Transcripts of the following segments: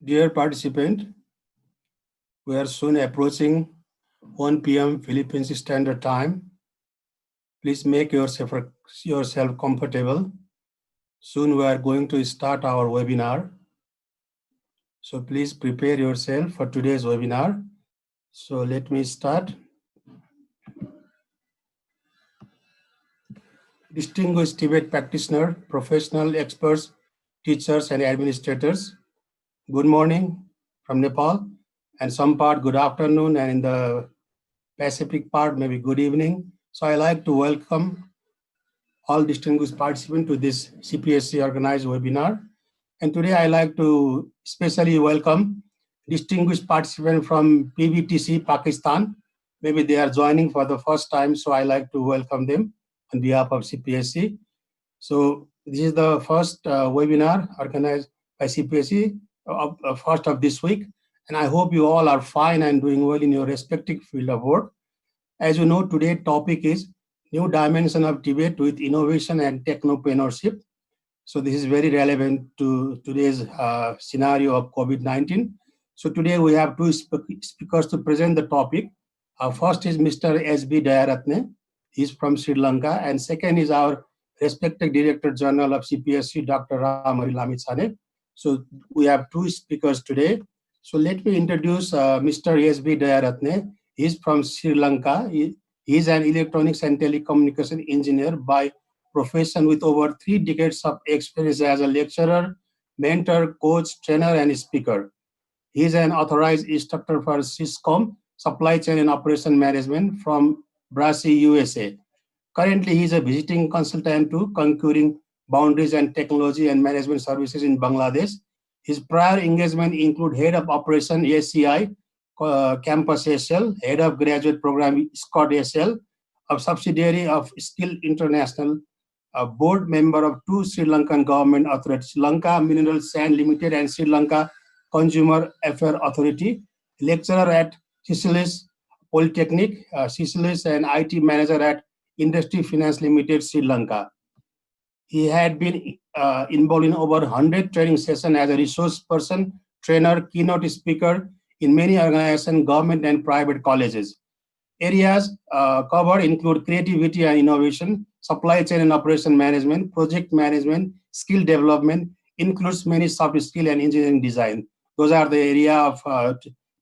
Dear participant, we are soon approaching 1 p.m. Philippines Standard Time. Please make yourself comfortable. Soon we are going to start our webinar. So please prepare yourself for today's webinar. So let me start. Distinguished TVET practitioner, professional experts, teachers and administrators, good morning from Nepal, and some part good afternoon, and in the Pacific part maybe good evening. So I like to welcome all distinguished participants to this CPSC organized webinar. And today I like to especially welcome distinguished participants from PVTC Pakistan. Maybe they are joining for the first time, so I like to welcome them on behalf of CPSC. So this is the first webinar organized by CPSC, first of this week. And I hope you all are fine and doing well in your respective field of work. As you know, today's topic is new dimension of TVET with innovation and technopreneurship. So this is very relevant to today's scenario of COVID-19. So today we have two speakers to present the topic. First is Mr. S.B. Dayaratne. He's from Sri Lanka. And second is our respected Director General of CPSC, Dr. Ram Lamitsane. So we have two speakers today. So let me introduce Mr. S.B. Dayaratne. He's from Sri Lanka. He's an electronics and telecommunication engineer by profession with over 3 decades of experience as a lecturer, mentor, coach, trainer, and speaker. He is an authorized instructor for Syscom, Supply Chain and Operation Management from Brazil, USA. Currently, he is a visiting consultant to Conquering Boundaries and Technology and Management Services in Bangladesh. His prior engagement include Head of Operation SCI, Campus SL, Head of Graduate Program Scott SL, a subsidiary of Skill International, a board member of 2 Sri Lankan government authorities, Sri Lanka Mineral Sand Limited and Sri Lanka Consumer Affairs Authority, lecturer at Seychelles Polytechnic, Seychelles, and IT manager at Industry Finance Limited, Sri Lanka. He had been involved in over 100 training sessions as a resource person, trainer, keynote speaker in many organizations, government and private colleges. Areas covered include creativity and innovation, supply chain and operation management, project management, skill development, includes many soft skill and engineering design. Those are the area of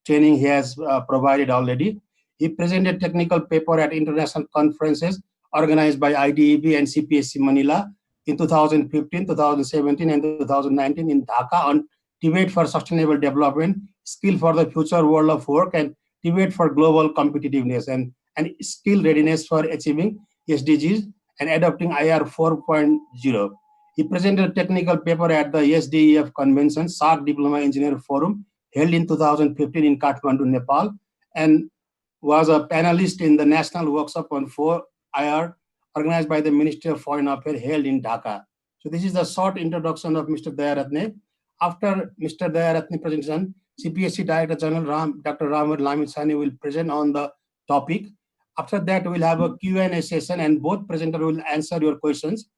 training he has provided already. He presented technical paper at international conferences organized by IDEB and CPSC Manila in 2015, 2017, and 2019 in Dhaka on TVET for sustainable development, skill for the future world of work, and TVET for global competitiveness, and skill readiness for achieving SDGs and adopting IR 4.0. He presented a technical paper at the SDEF Convention, SARC Diploma Engineer Forum, held in 2015 in Kathmandu, Nepal, and was a panelist in the National Workshop on 4IR organized by the Ministry of Foreign Affairs held in Dhaka. So this is the short introduction of Mr. Dayaratne. After Mr. Dayaratne presentation, CPSC Director General Dr. Ram Lamitsane will present on the topic. After that, we'll have a Q&A session and both presenters will answer your questions.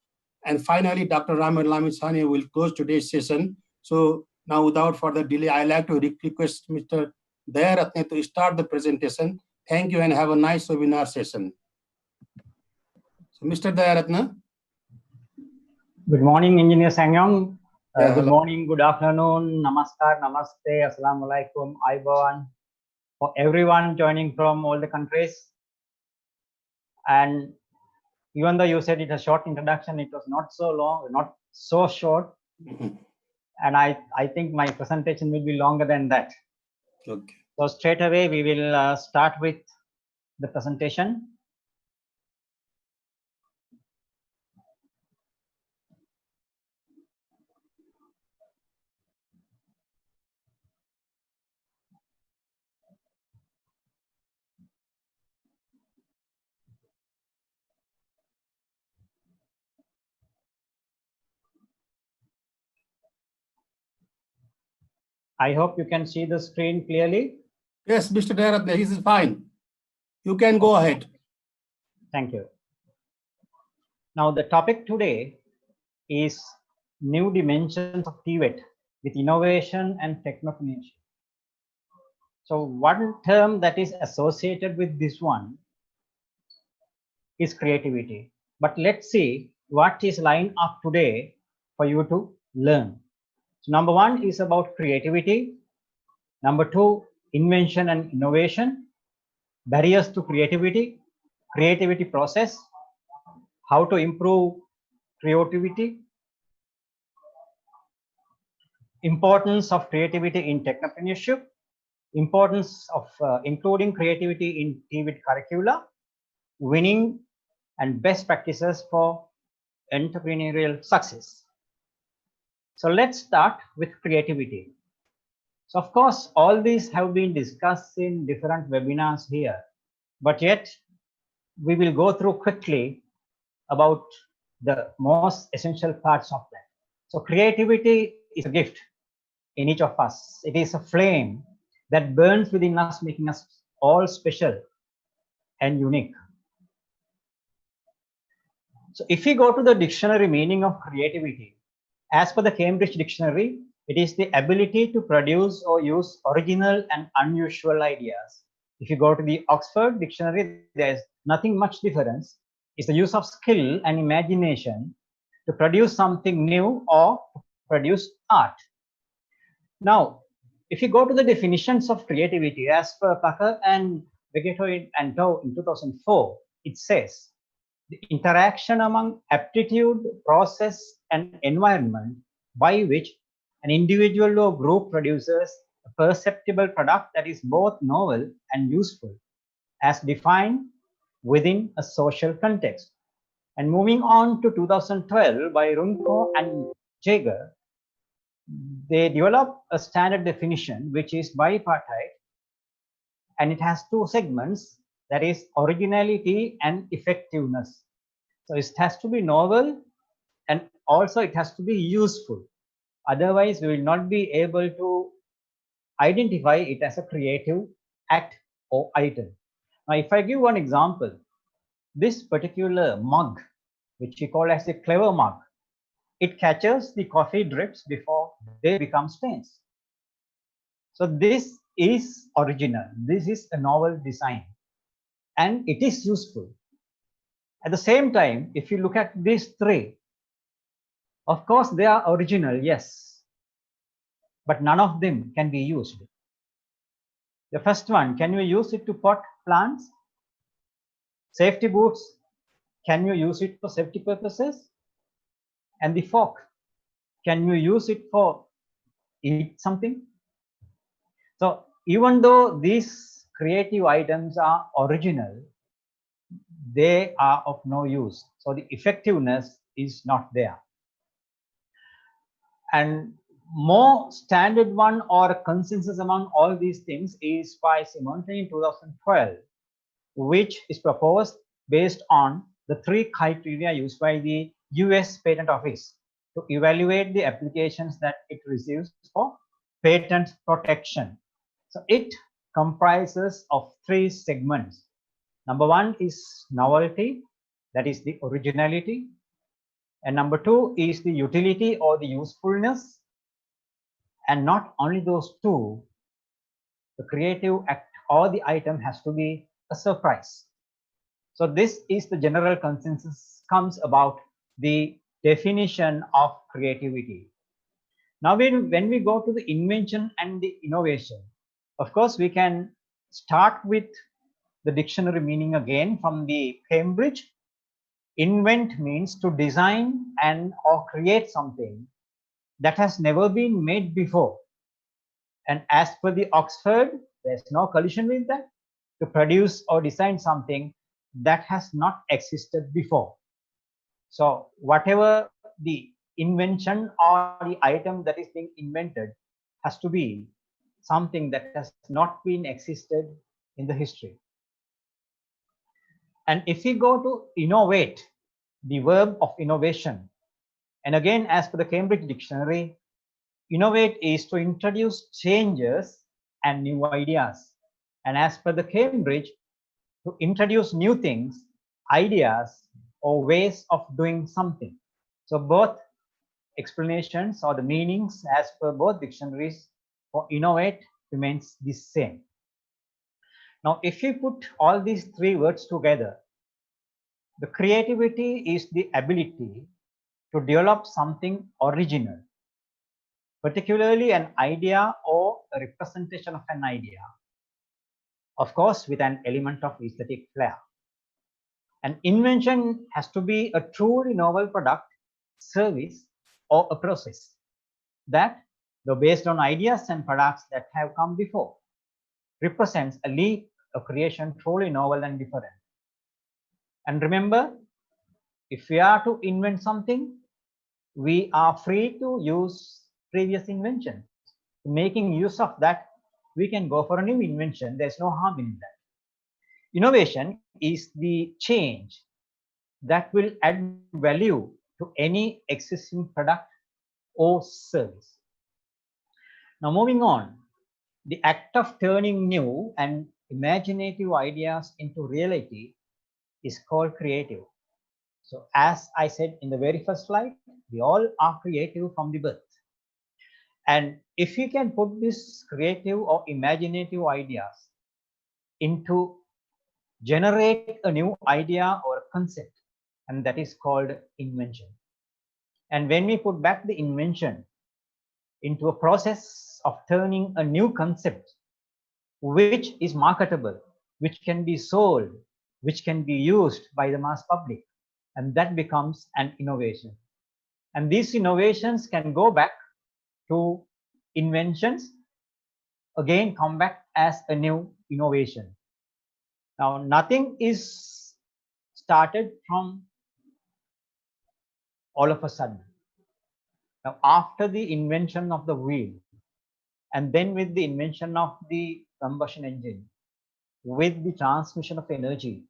And finally, Dr. Ram Lamitsane will close today's session. So now without further delay, I'd like to request Mr. Dayaratne to start the presentation. Thank you and have a nice webinar session. So Mr. Dayaratne. Good morning, Engineer Sangyong. Good Hello. morning, good afternoon, namaskar, namaste, assalamu alaikum, aibawan, for everyone joining from all the countries. And even though you said it's a short introduction, it was not so long, not so short. And I think my presentation will be longer than that. Okay. So straight away, we will start with the presentation. I hope you can see the screen clearly. Yes, Mr. Dayaratne, this is fine. You can go ahead. Thank you. Now, the topic today is new dimensions of TVET with innovation and technopreneurship. So one term that is associated with this one is creativity. But let's see what is lined up today for you to learn. So number one is about creativity. Number two, invention and innovation, barriers to creativity, creativity process, how to improve creativity, importance of creativity in technopreneurship, importance of including creativity in TVET curricula, winning and best practices for entrepreneurial success. So let's start with creativity. So of course, all these have been discussed in different webinars here, but yet we will go through quickly about the most essential parts of that. So creativity is a gift in each of us. It is a flame that burns within us, making us all special and unique. So if we go to the dictionary meaning of creativity, as per the Cambridge Dictionary, it is the ability to produce or use original and unusual ideas. If you go to the Oxford Dictionary, there is nothing much difference. It's the use of skill and imagination to produce something new or produce art. Now, if you go to the definitions of creativity, as per Packer and Vegeto and Dow in 2004, it says, the interaction among aptitude, process, and environment by which an individual or group produces a perceptible product that is both novel and useful, as defined within a social context. And moving on to 2012 by Runko and Jaeger, they developed a standard definition which is bipartite, and it has two segments, that is originality and effectiveness. So it has to be novel and also it has to be useful. Otherwise, we will not be able to identify it as a creative act or item. Now, if I give one example, this particular mug, which we call as a clever mug, it catches the coffee drips before they become stains. So this is original. This is a novel design and it is useful. At the same time, if you look at these three, of course, they are original, yes, but none of them can be used. The first one, can you use it to pot plants? Safety boots, can you use it for safety purposes? And the fork, can you use it for eat something? So even though these creative items are original, they are of no use. So the effectiveness is not there. And more standard one or consensus among all these things is by Simonton in 2012, which is proposed based on the three criteria used by the US Patent Office to evaluate the applications that it receives for patent protection. So it comprises of three segments. Number one is novelty, that is the originality. And number two is the utility or the usefulness. And not only those two, the creative act or the item has to be a surprise. So this is the general consensus comes about the definition of creativity. Now, when we go to the invention and the innovation, of course, we can start with the dictionary meaning again from the Cambridge. Invent means to design and or create something that has never been made before. And as per the Oxford, there's no collision with that. To produce or design something that has not existed before. So whatever the invention or the item that is being invented has to be something that has not been existed in the history. And if we go to innovate, the verb of innovation, and again, as per the Cambridge Dictionary, innovate is to introduce changes and new ideas. And as per the Cambridge, to introduce new things, ideas, or ways of doing something. So both explanations or the meanings as per both dictionaries for innovate remains the same. Now, if you put all these three words together, the creativity is the ability to develop something original, particularly an idea or a representation of an idea, of course, with an element of aesthetic flair. An invention has to be a truly novel product, service, or a process that, though based on ideas and products that have come before, represents a leap of creation truly novel and different. And remember, if we are to invent something, we are free to use previous invention. Making use of that, we can go for a new invention. There's no harm in that. Innovation is the change that will add value to any existing product or service. Now, moving on, the act of turning new and imaginative ideas into reality is called creative. So, as I said in the very first slide, we all are creative from the birth. And if we can put this creative or imaginative ideas into generate a new idea or a concept, and that is called invention. And when we put back the invention into a process of turning a new concept, which is marketable, which can be sold, which can be used by the mass public, and that becomes an innovation. And these innovations can go back to inventions, again come back as a new innovation. Now, nothing is started from all of a sudden. Now, after the invention of the wheel, and then with the invention of the combustion engine, with the transmission of energy,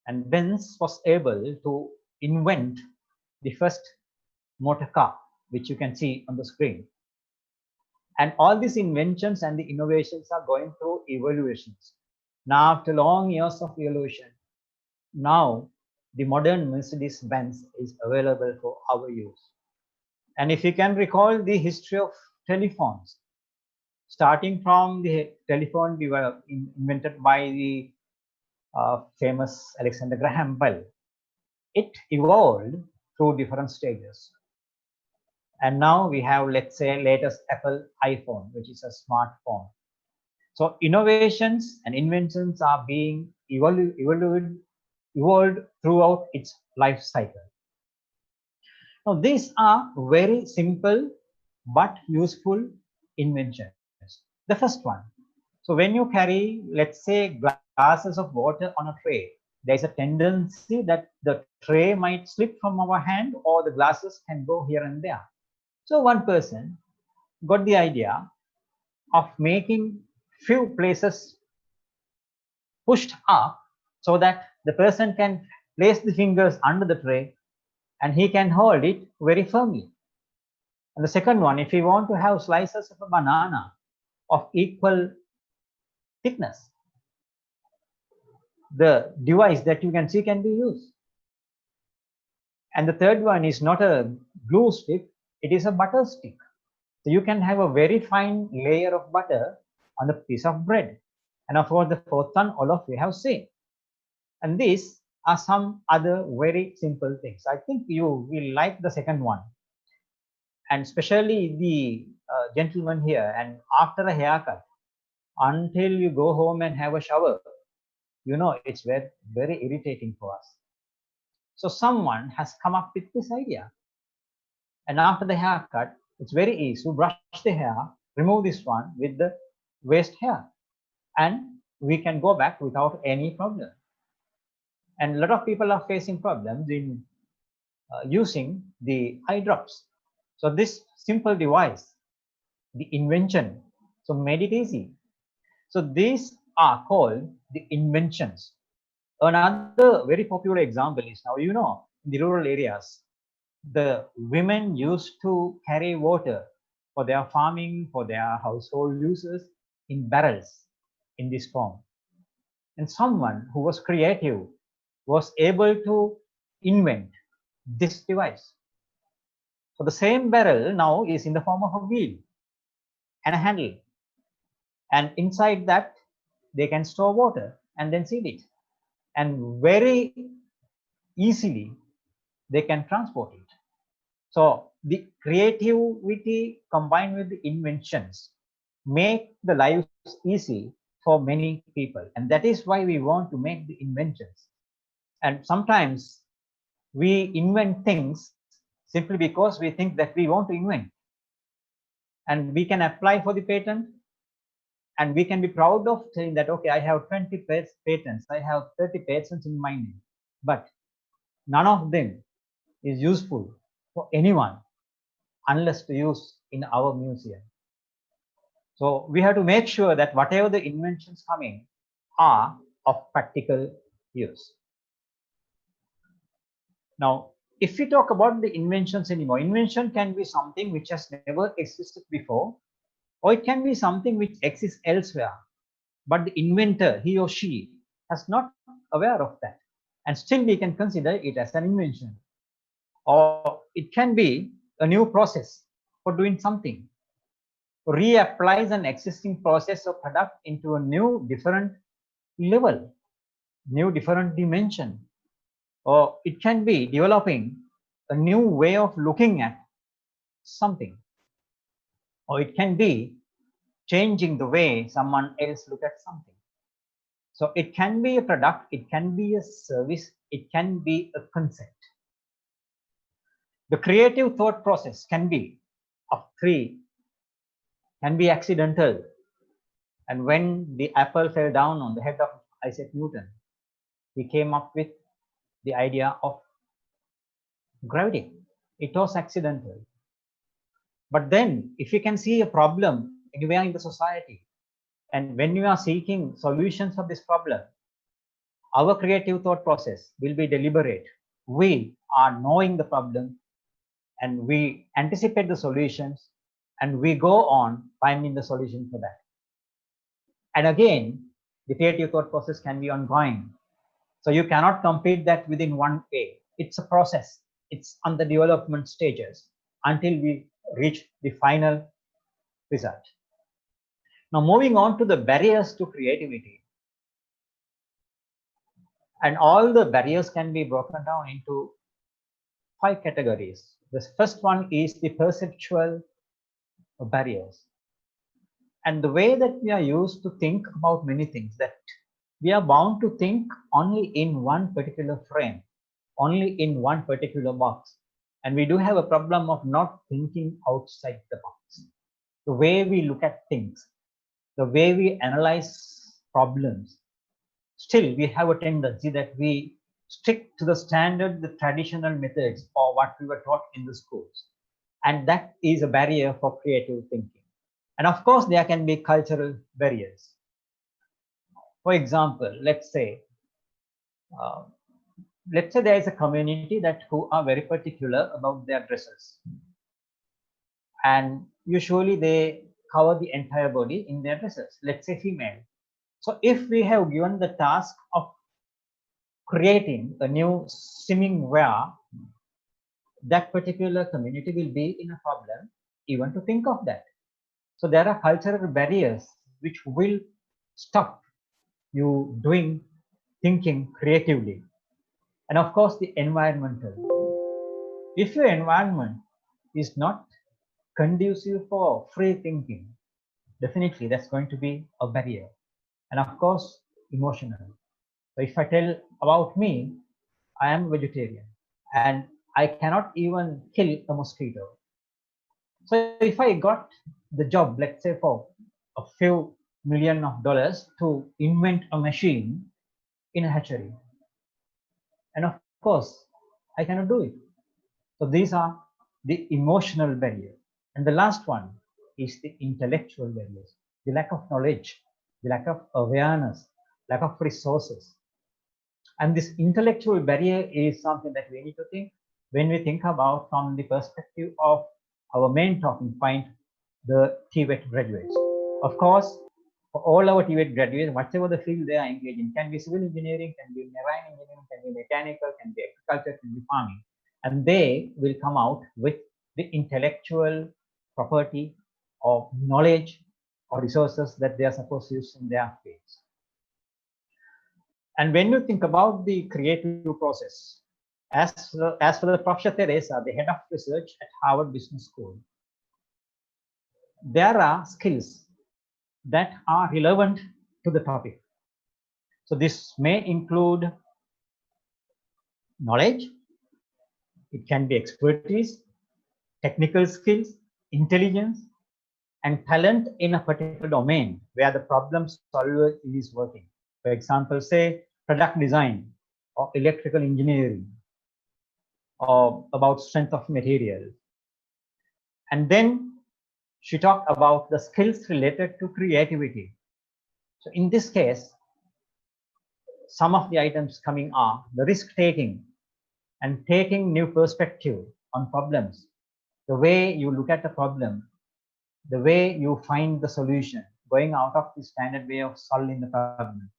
and Benz was able to invent the first motor car, which you can see on the screen. And all these inventions and the innovations are going through evaluations. Now, after long years of evolution, now the modern Mercedes-Benz is available for our use. And if you can recall the history of telephones, starting from the telephone invented by the famous Alexander Graham Bell, it evolved through different stages. And now we have, let's say, latest Apple iPhone, which is a smartphone. So innovations and inventions are being evolved throughout its life cycle. Now, these are very simple but useful inventions. The first one. So when you carry, let's say, glasses of water on a tray, there's a tendency that the tray might slip from our hand or the glasses can go here and there. So one person got the idea of making few places pushed up so that the person can place the fingers under the tray and he can hold it very firmly. And the second one, if you want to have slices of a banana of equal thickness, the device that you can see can be used. And the third one is not a glue stick, it is a butter stick. So you can have a very fine layer of butter on the piece of bread. And of course, the fourth one, all of you have seen. And these are some other very simple things. I think you will like the second one. And especially the gentleman here, and after a haircut, until you go home and have a shower, you know, it's very, very irritating for us. So someone has come up with this idea. And after the haircut, it's very easy to brush the hair, remove this one with the waste hair, and we can go back without any problem. And a lot of people are facing problems in using the eye drops. So this simple device, the invention, so made it easy. So these are called the inventions. Another very popular example is, now you know, in the rural areas, the women used to carry water for their farming, for their household uses in barrels in this form. And someone who was creative was able to invent this device. So the same barrel now is in the form of a wheel and a handle. And inside that, they can store water and then seal it. And very easily, they can transport it. So the creativity combined with the inventions make the lives easy for many people. And that is why we want to make the inventions. And sometimes we invent things simply because we think that we want to invent. And we can apply for the patent, and we can be proud of saying that, okay, I have 20 patents, I have 30 patents in my name, but none of them is useful for anyone unless to use in our museum. So we have to make sure that whatever the inventions coming are of practical use. Now, if we talk about the inventions anymore, invention can be something which has never existed before, or it can be something which exists elsewhere, but the inventor, he or she, is not aware of that, and still we can consider it as an invention. Or it can be a new process for doing something, reapplies an existing process or product into a new different level, new different dimension. Or it can be developing a new way of looking at something. Or it can be changing the way someone else look at something. So it can be a product, it can be a service, it can be a concept. The creative thought process can be of three, can be accidental. And when the apple fell down on the head of Isaac Newton, he came up with the idea of gravity. It was accidental. But then if you can see a problem anywhere in the society, and when you are seeking solutions of this problem, our creative thought process will be deliberate. We are knowing the problem, and we anticipate the solutions, and we go on finding the solution for that. And again, the creative thought process can be ongoing. So you cannot complete that within one day. It's a process. It's on the development stages until we reach the final result. Now, moving on to the barriers to creativity. And all the barriers can be broken down into 5 categories. The first one is the perceptual barriers. And the way that we are used to think about many things, that we are bound to think only in one particular frame, only in one particular box. And we do have a problem of not thinking outside the box. The way we look at things, the way we analyze problems, still we have a tendency that we stick to the standard, the traditional methods, or what we were taught in the schools. And that is a barrier for creative thinking. And of course, there can be cultural barriers. For example, let's say there is a community that who are very particular about their dresses, and usually they cover the entire body in their dresses. Let's say female. So if we have given the task of creating a new swimming wear, that particular community will be in a problem even to think of that. So there are cultural barriers which will stop you doing thinking creatively. And of course, the environmental. If your environment is not conducive for free thinking, definitely that's going to be a barrier. And of course, emotional. So if I tell about me, I am vegetarian and I cannot even kill a mosquito. So if I got the job, let's say for a few $million to invent a machine in a hatchery, and of course, I cannot do it. So these are the emotional barriers. And the last one is the intellectual barriers, the lack of knowledge, the lack of awareness, lack of resources. And this intellectual barrier is something that we need to think when we think about from the perspective of our main talking point, the TVET graduates. Of course, for all our TVET graduates, whatever the field they are engaged in, can be civil engineering, can be marine engineering, can be mechanical, can be agriculture, can be farming, and they will come out with the intellectual property or knowledge or resources that they are supposed to use in their fields. And when you think about the creative process, as for the Professor Teresa, the head of research at Harvard Business School, there are skills that are relevant to the topic. So this may include knowledge, it can be expertise, technical skills, intelligence, and talent in a particular domain where the problem solver is working. For example, say product design or electrical engineering or about strength of material. And then she talked about the skills related to creativity. So in this case, some of the items coming are the risk taking and taking new perspective on problems, the way you look at the problem, the way you find the solution, going out of the standard way of solving the problem,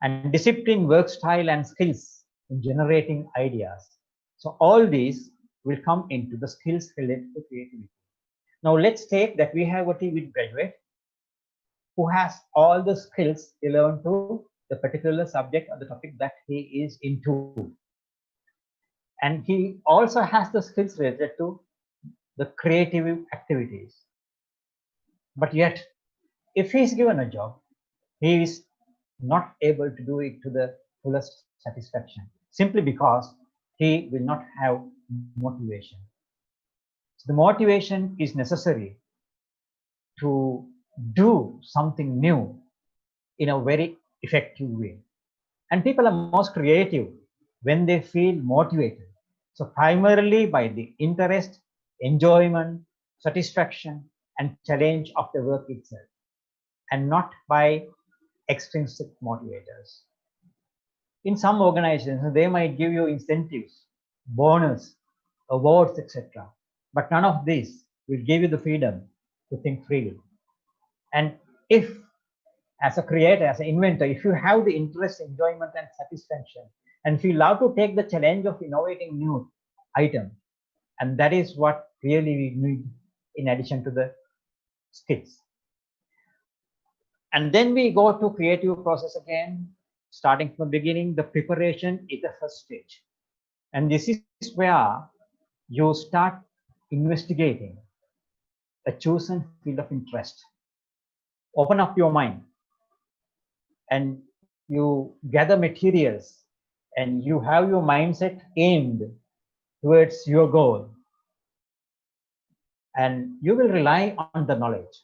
and discipline, work style, and skills in generating ideas. So all these will come into the skills related to creativity. Now let's take that we have a TVET graduate who has all the skills relevant to the particular subject or the topic that he is into. And he also has the skills related to the creative activities. But yet, if he is given a job, he is not able to do it to the fullest satisfaction, simply because he will not have motivation. So the motivation is necessary to do something new in a very effective way. And people are most creative when they feel motivated. So primarily by the interest, enjoyment, satisfaction, and challenge of the work itself, and not by extrinsic motivators. In some organizations, they might give you incentives, bonus, awards, etc. But none of these will give you the freedom to think freely. And if, as a creator, as an inventor, if you have the interest, enjoyment, and satisfaction, and if you love to take the challenge of innovating new item, and that is what really we need in addition to the skills. And then we go to creative process again, starting from the beginning. The preparation is the first stage. And this is where you start investigating a chosen field of interest. Open up your mind and you gather materials and you have your mindset aimed towards your goal. And you will rely on the knowledge.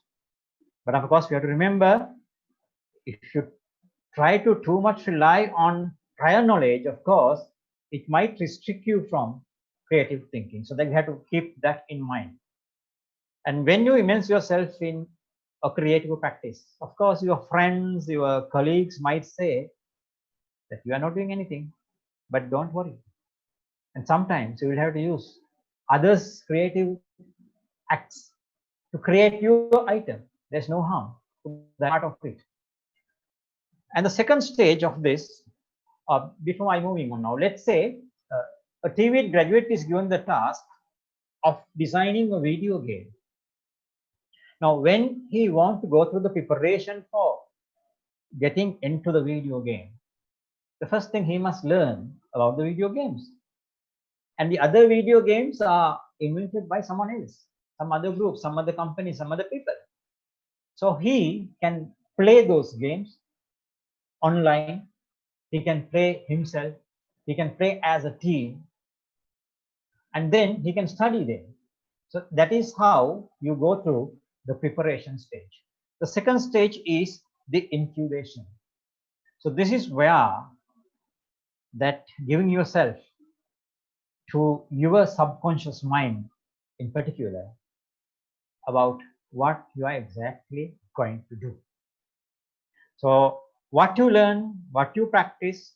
But of course, we have to remember, if you try to too much rely on prior knowledge, of course, it might restrict you from creative thinking. So that you have to keep that in mind. And when you immerse yourself in a creative practice, of course, your friends, your colleagues might say that you are not doing anything, but don't worry. And sometimes you will have to use others' creative acts to create your item. There's no harm to that part of it. And the second stage of this, before I moving on now, let's say a TVET graduate is given the task of designing a video game. Now, when he wants to go through the preparation for getting into the video game, the first thing he must learn about the video games. And the other video games are invented by someone else, some other group, some other company, some other people. So he can play those games online. He can play himself. He can play as a team. And then he can study them. So that is how you go through the preparation stage. The second stage is the incubation. So this is where that giving yourself to your subconscious mind in particular about what you are exactly going to do. So what you learn, what you practice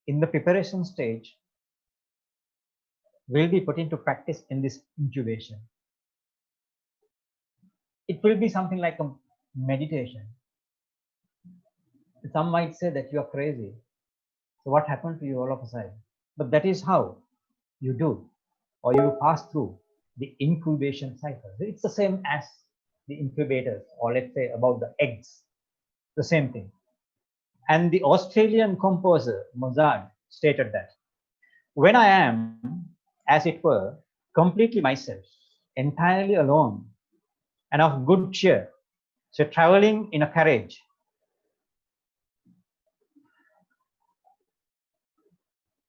in the preparation stage will be put into practice in this incubation. It will be something like a meditation. Some might say that you are crazy. So what happened to you all of a sudden? But that is how you do, or you pass through the incubation cycle. It's the same as the incubators, or let's say about the eggs, the same thing. And the Australian composer Mozart stated that when I am, as it were, completely myself, entirely alone, and of good cheer, so traveling in a carriage,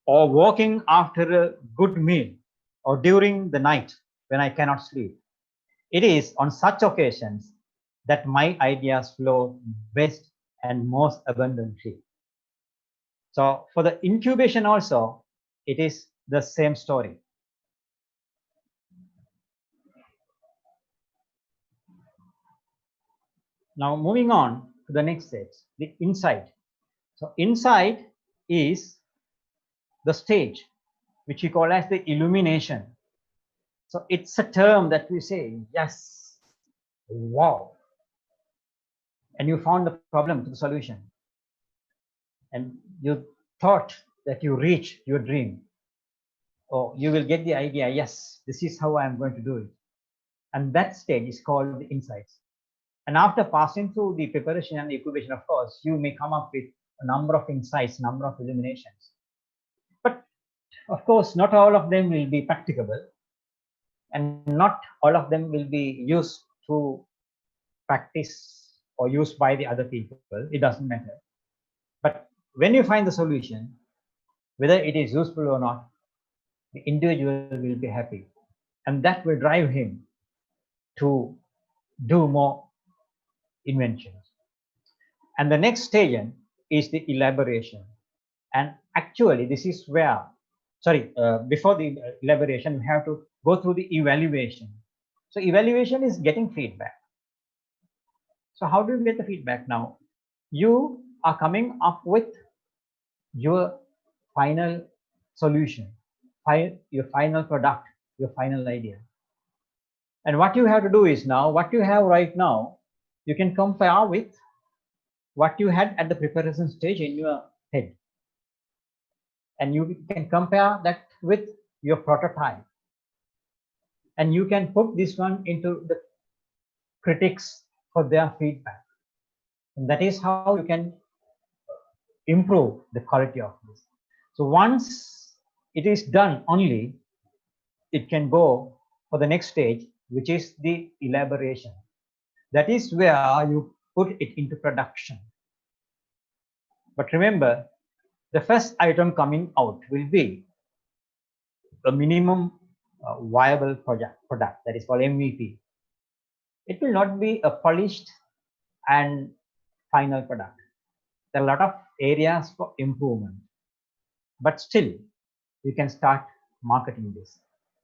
or walking after a good meal, or during the night when I cannot sleep, it is on such occasions that my ideas flow best and most abundantly. So for the incubation also, it is the same story. Now moving on to the next stage, the insight. So insight is the stage which we call as the illumination. So it's a term that we say, yes, wow. And you found the problem to the solution. And you thought that you reached your dream. Or you will get the idea, yes, this is how I'm going to do it. And that stage is called the insights. And after passing through the preparation and the incubation, of course, you may come up with a number of insights, number of illuminations. But of course, not all of them will be practicable, and not all of them will be used to practice or used by the other people. It doesn't matter. But when you find the solution, whether it is useful or not, the individual will be happy. And that will drive him to do more inventions. And the next stage is the elaboration. And actually, this is where, before the elaboration, we have to go through the evaluation. So evaluation is getting feedback. So how do you get the feedback now? You are coming up with your final solution, your final product, your final idea. And what you have to do is now, what you have right now, you can compare with what you had at the preparation stage in your head. And you can compare that with your prototype. And you can put this one into the critics for their feedback. And that is how you can improve the quality of this. So once it is done only, it can go for the next stage, which is the elaboration. That is where you put it into production. But remember, the first item coming out will be a minimum viable product that is called MVP. It will not be a polished and final product. There are a lot of areas for improvement, but still you can start marketing this.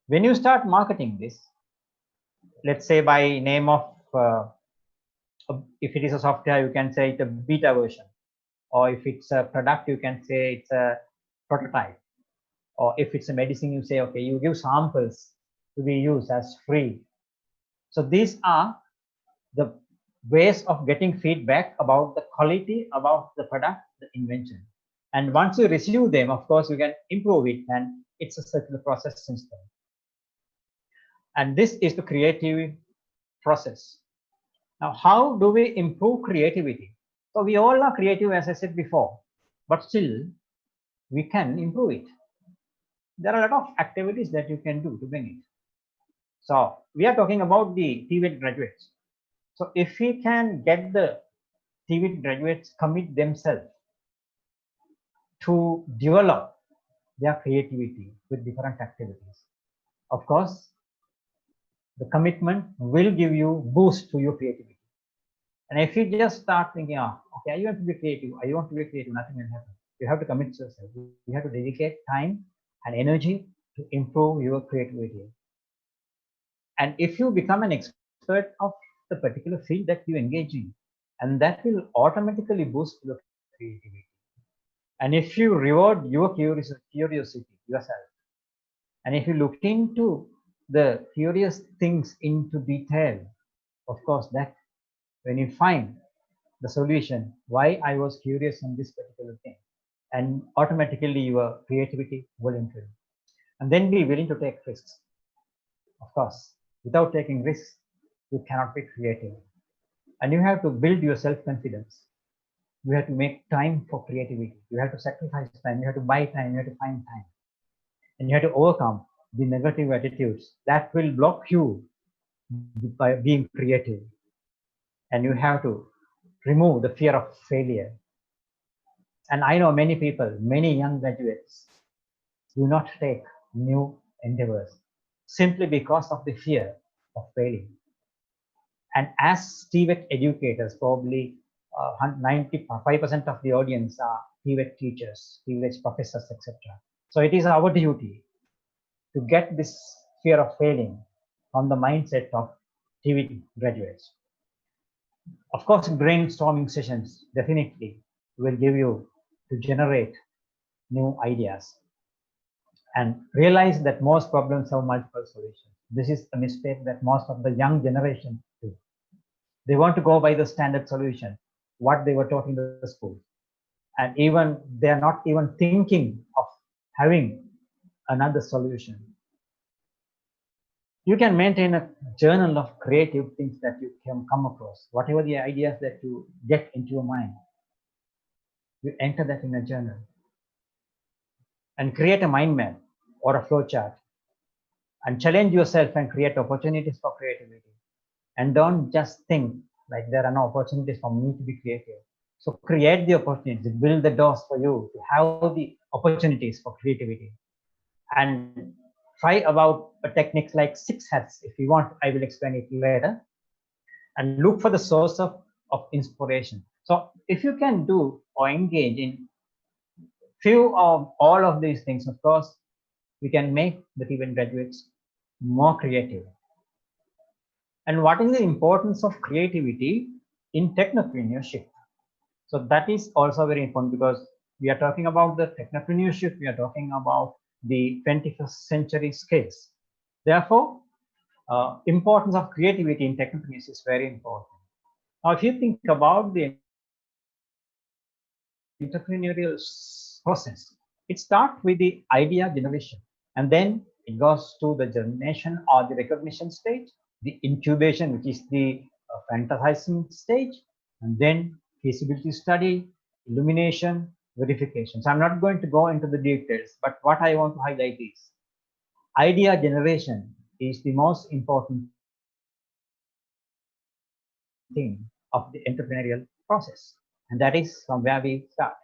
When you start marketing this, let's say by name of, if it is a software, you can say it's a beta version, or if it's a product, you can say it's a prototype, or if it's a medicine, you say, okay, you give samples to be used as free. So these are the ways of getting feedback about the quality, about the product, the invention. And once you receive them, of course, you can improve it, and it's a circular process system. And this is the creative process. Now, how do we improve creativity? So we all are creative, as I said before, but still we can improve it. There are a lot of activities that you can do to bring it. So we are talking about the TVET graduates. So if we can get the TVET graduates commit themselves to develop their creativity with different activities, of course, the commitment will give you boost to your creativity. And if you just start thinking, oh, okay, I want to be creative, nothing will happen. You have to commit yourself. You have to dedicate time and energy to improve your creativity. And if you become an expert of the particular field that you engage in, and that will automatically boost your creativity. And if you reward your curiosity yourself, and if you look into the curious things into detail, of course, that when you find the solution, why I was curious on this particular thing, and automatically your creativity will improve. And then be willing to take risks. Of course, without taking risks, you cannot be creative. And you have to build your self-confidence. You have to make time for creativity. You have to sacrifice time. You have to buy time. You have to find time. And you have to overcome the negative attitudes that will block you by being creative. And you have to remove the fear of failure. And I know many people, many young graduates do not take new endeavors simply because of the fear of failing. And as TVET educators, probably 95% of the audience are TVET teachers, TVET professors, etc. So it is our duty to get this fear of failing from the mindset of TVET graduates. Of course, brainstorming sessions definitely will give you to generate new ideas and realize that most problems have multiple solutions. This is a mistake that most of the young generation do. They want to go by the standard solution, what they were taught in the school. And even they are not even thinking of having another solution. You can maintain a journal of creative things that you can come across, whatever the ideas that you get into your mind. You enter that in a journal and create a mind map or a flow chart and challenge yourself and create opportunities for creativity. And don't just think like there are no opportunities for me to be creative. So create the opportunities, build the doors for you to have the opportunities for creativity. And try about techniques like 6 hats. If you want, I will explain it later. And look for the source of inspiration. So if you can do or engage in few of all of these things, of course, we can make the TVET graduates more creative. And what is the importance of creativity in technopreneurship? So that is also very important because we are talking about the technopreneurship, we are talking about the 21st century skills. Therefore, importance of creativity in technopreneurship is very important. Now, if you think about the entrepreneurial process, it starts with the idea generation, and then it goes to the germination or the recognition stage, the incubation, which is the fantasizing stage, and then feasibility study, illumination, verification. So I'm not going to go into the details, but what I want to highlight is idea generation is the most important thing of the entrepreneurial process. And that is from where we start.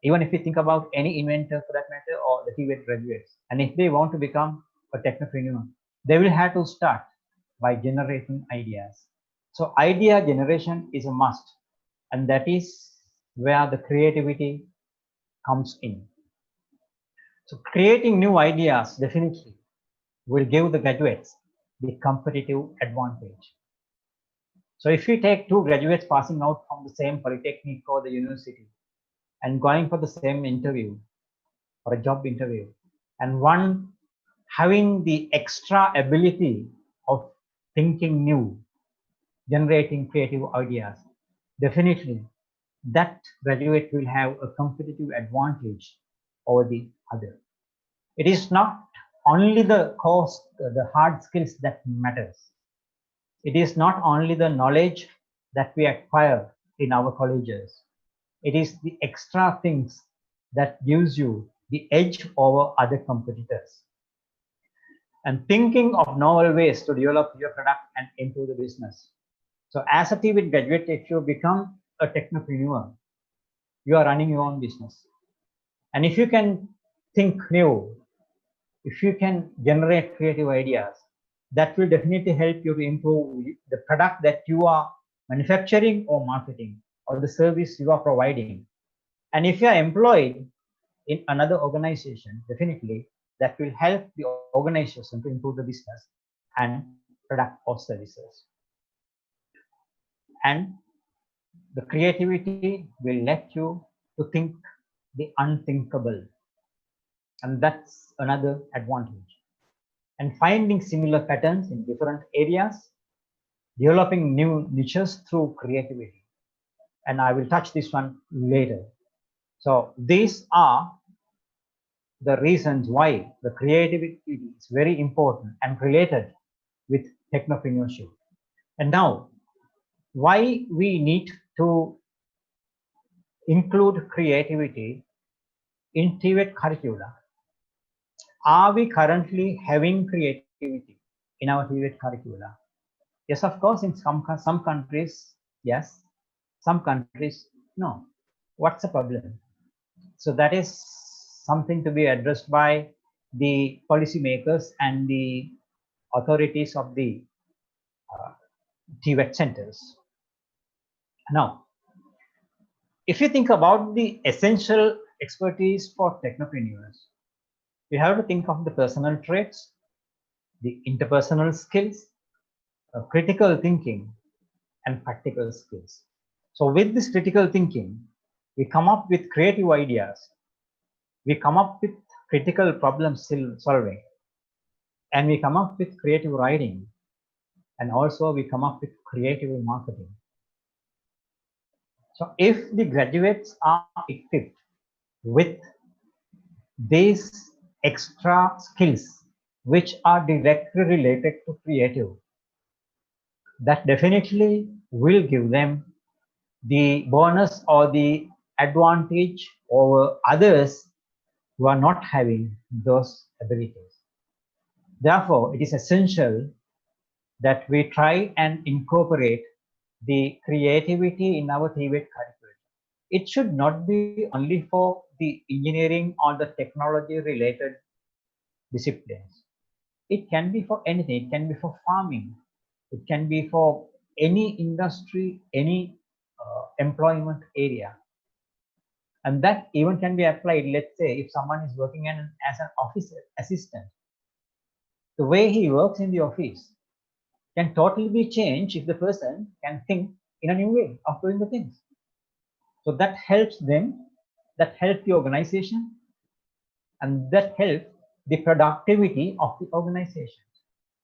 Even if you think about any inventor for that matter, or the TVET graduates, and if they want to become a technopreneur, they will have to start by generating ideas. So idea generation is a must, and that is where the creativity comes in. So creating new ideas definitely will give the graduates the competitive advantage. So if we take 2 graduates passing out from the same polytechnic or the university and going for the same interview or a job interview, and one having the extra ability of thinking new, generating creative ideas, definitely that graduate will have a competitive advantage over the other. It is not only the course, the hard skills that matters. It is not only the knowledge that we acquire in our colleges. It is the extra things that gives you the edge over other competitors. And thinking of novel ways to develop your product and improve the business. So as a TVET graduate, if you become a technopreneur, you are running your own business. And if you can think new, if you can generate creative ideas, that will definitely help you to improve the product that you are manufacturing or marketing, or the service you are providing. And if you are employed in another organization, definitely that will help the organization to improve the business and product or services. And the creativity will let you to think the unthinkable. And that's another advantage. And finding similar patterns in different areas, developing new niches through creativity. And I will touch this one later. So these are the reasons why the creativity is very important and related with technopreneurship. And now, why we need to include creativity in TVET curricula? Are we currently having creativity in our TVET curricula? Yes, of course, in some countries, yes. Some countries, no. What's the problem? So that is something to be addressed by the policymakers and the authorities of the TVET centers. Now, if you think about the essential expertise for technopreneurs, you have to think of the personal traits, the interpersonal skills, critical thinking, and practical skills. So with this critical thinking, we come up with creative ideas, we come up with critical problem solving, and we come up with creative writing, and also we come up with creative marketing. So if the graduates are equipped with these extra skills which are directly related to creative, that definitely will give them the bonus or the advantage over others who are not having those abilities. Therefore, it is essential that we try and incorporate the creativity in our TVET curriculum. It should not be only for the engineering or the technology related disciplines. It can be for anything. It can be for farming. It can be for any industry, any employment area. And that even can be applied, let's say, if someone is working as an office assistant. The way he works in the office can totally be changed if the person can think in a new way of doing the things. So that helps them, that helps the organization, and that helps the productivity of the organization.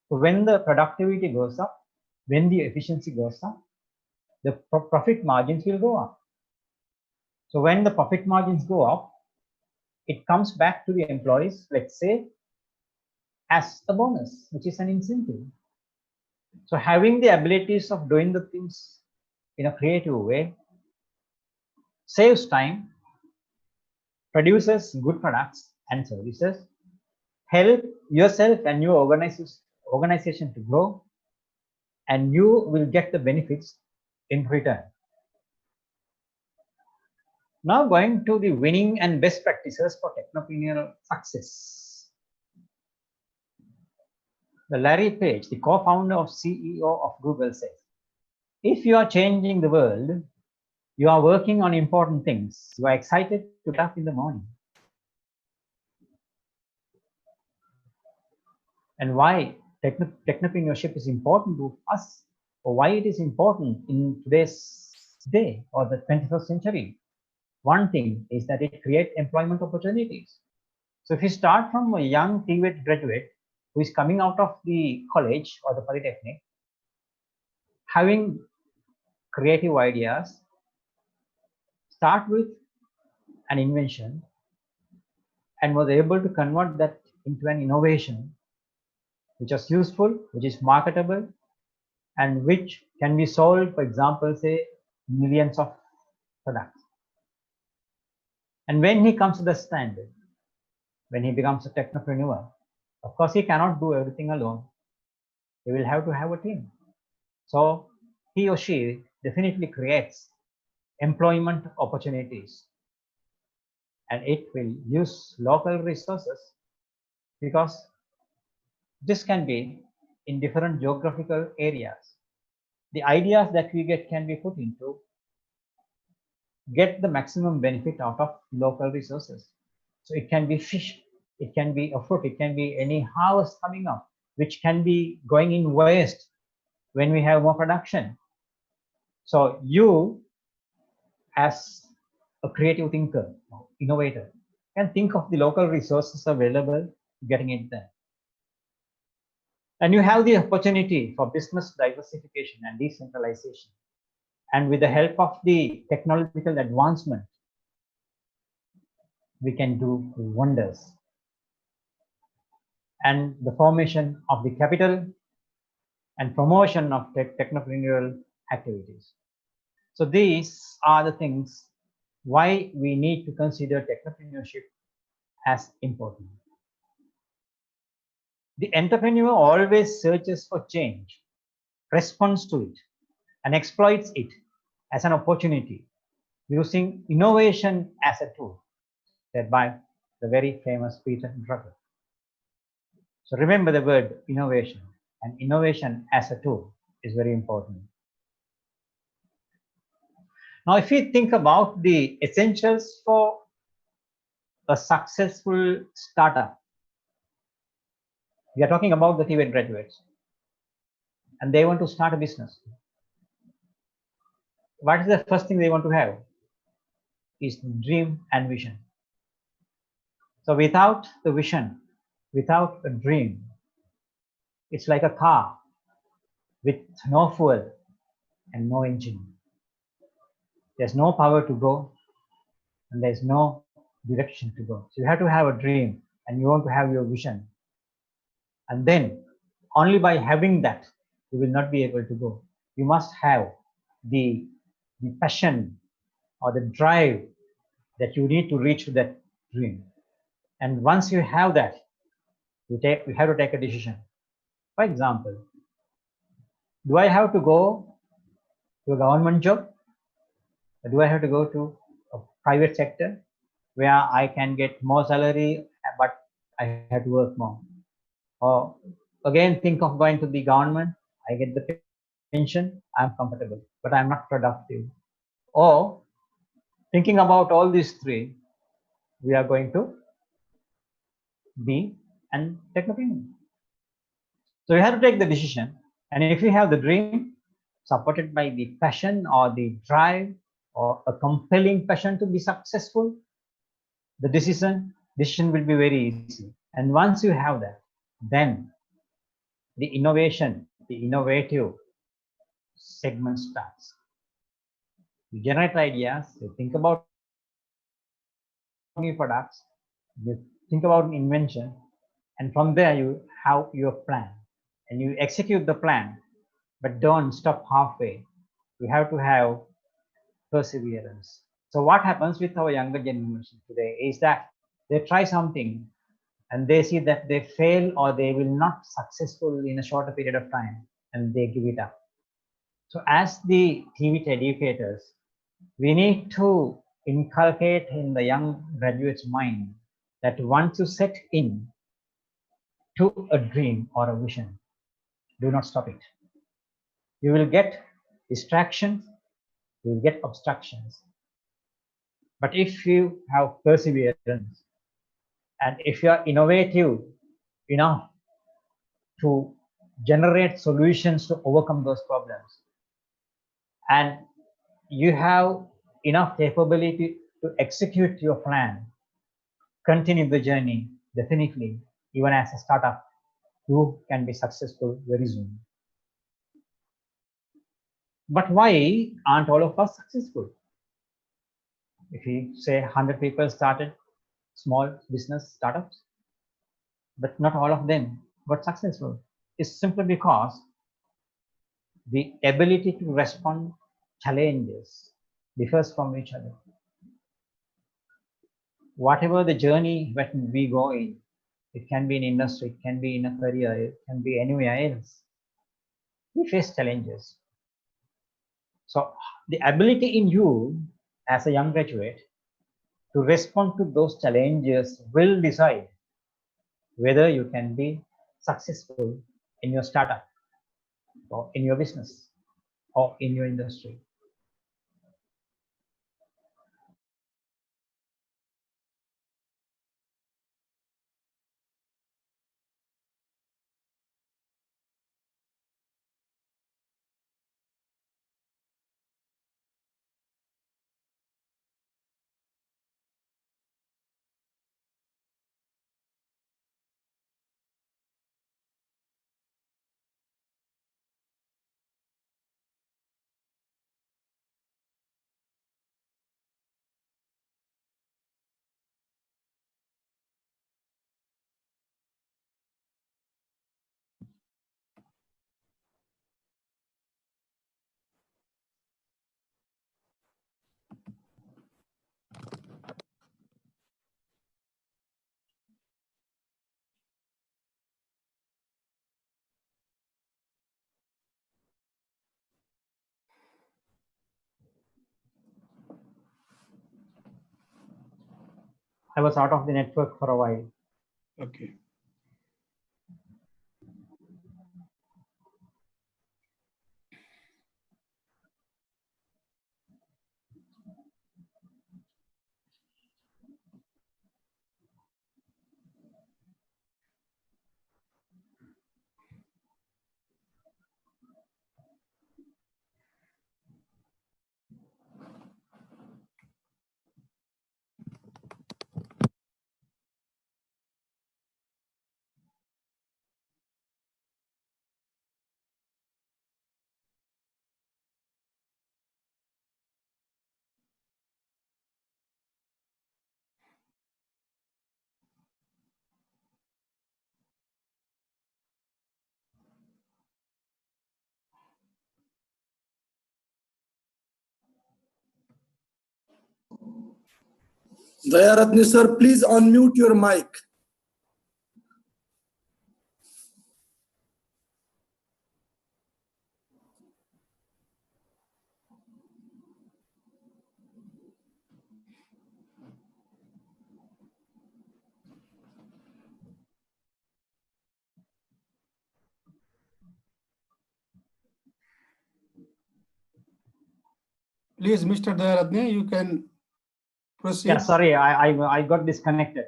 So when the productivity goes up, when the efficiency goes up, the profit margins will go up. So when the profit margins go up, it comes back to the employees, let's say, as a bonus, which is an incentive. So having the abilities of doing the things in a creative way saves time, produces good products and services, help yourself and your organization to grow, and you will get the benefits in return. Now going to the winning and best practices for technopreneurial success. The Larry Page, the co-founder of CEO of Google, says, if you are changing the world, you are working on important things. You are excited to get up in the morning. And why technopreneurship is important to us, or why it is important in today's day or the 21st century. One thing is that it creates employment opportunities. So if you start from a young TVET graduate who is coming out of the college or the polytechnic, having creative ideas, start with an invention and was able to convert that into an innovation which is useful, which is marketable, and which can be sold, for example, say millions of products. And when he comes to the standard, when he becomes a technopreneur, of course, he cannot do everything alone. He will have to have a team. So he or she definitely creates employment opportunities, and it will use local resources because this can be in different geographical areas. The ideas that we get can be put into get the maximum benefit out of local resources. So it can be fish, it can be a fruit, it can be any harvest coming up, which can be going in waste when we have more production. So you, as a creative thinker, innovator, can think of the local resources available, getting it done. And you have the opportunity for business diversification and decentralization. And with the help of the technological advancement, we can do wonders. And the formation of the capital and promotion of technopreneurial activities. So these are the things why we need to consider technopreneurship as important. The entrepreneur always searches for change, responds to it, and exploits it as an opportunity, using innovation as a tool, said by the very famous Peter Drucker. So remember the word innovation, and innovation as a tool is very important. Now, if we think about the essentials for a successful startup, we are talking about the TVET graduates, and they want to start a business. What is the first thing they want to have? Is dream and vision. So without the vision, without a dream, it's like a car with no fuel and no engine. There's no power to go, and there's no direction to go. So you have to have a dream, and you want to have your vision. And then only by having that, you will not be able to go. You must have the passion or the drive that you need to reach that dream. And once you have that, you have to take a decision. For example, do I have to go to a government job? Or do I have to go to a private sector where I can get more salary, but I have to work more? Or again, think of going to the government, I get the pension, I'm comfortable, but I'm not productive. Or thinking about all these three, we are going to be an technopreneur. So you have to take the decision, and if you have the dream supported by the passion or the drive or a compelling passion to be successful, the decision will be very easy. And once you have that, then the innovation, the innovative segment starts. You generate ideas, you think about new products, you think about an invention, and from there you have your plan and you execute the plan, but don't stop halfway. You have to have perseverance. So what happens with our younger generation today is that they try something and they see that they fail or they will not successful in a shorter period of time, and they give it up. So as the TVET educators, we need to inculcate in the young graduate's mind that once you set in to a dream or a vision, do not stop it. You will get distractions, you will get obstructions. But if you have perseverance and if you are innovative enough to generate solutions to overcome those problems, and you have enough capability to execute your plan, continue the journey, definitely, even as a startup, you can be successful very soon. But why aren't all of us successful? If we say 100 people started small business startups, but not all of them got successful, it's simply because the ability to respond challenges differs from each other. Whatever the journey that we go in, it can be in industry, it can be in a career, it can be anywhere else. We face challenges. So the ability in you as a young graduate to respond to those challenges will decide whether you can be successful in your startup or in your business or in your industry. I was out of the network for a while. Okay. Dayaratne sir, please unmute your mic. Please, Mr. Dayaratne, you can proceed. Yeah, sorry, I got disconnected.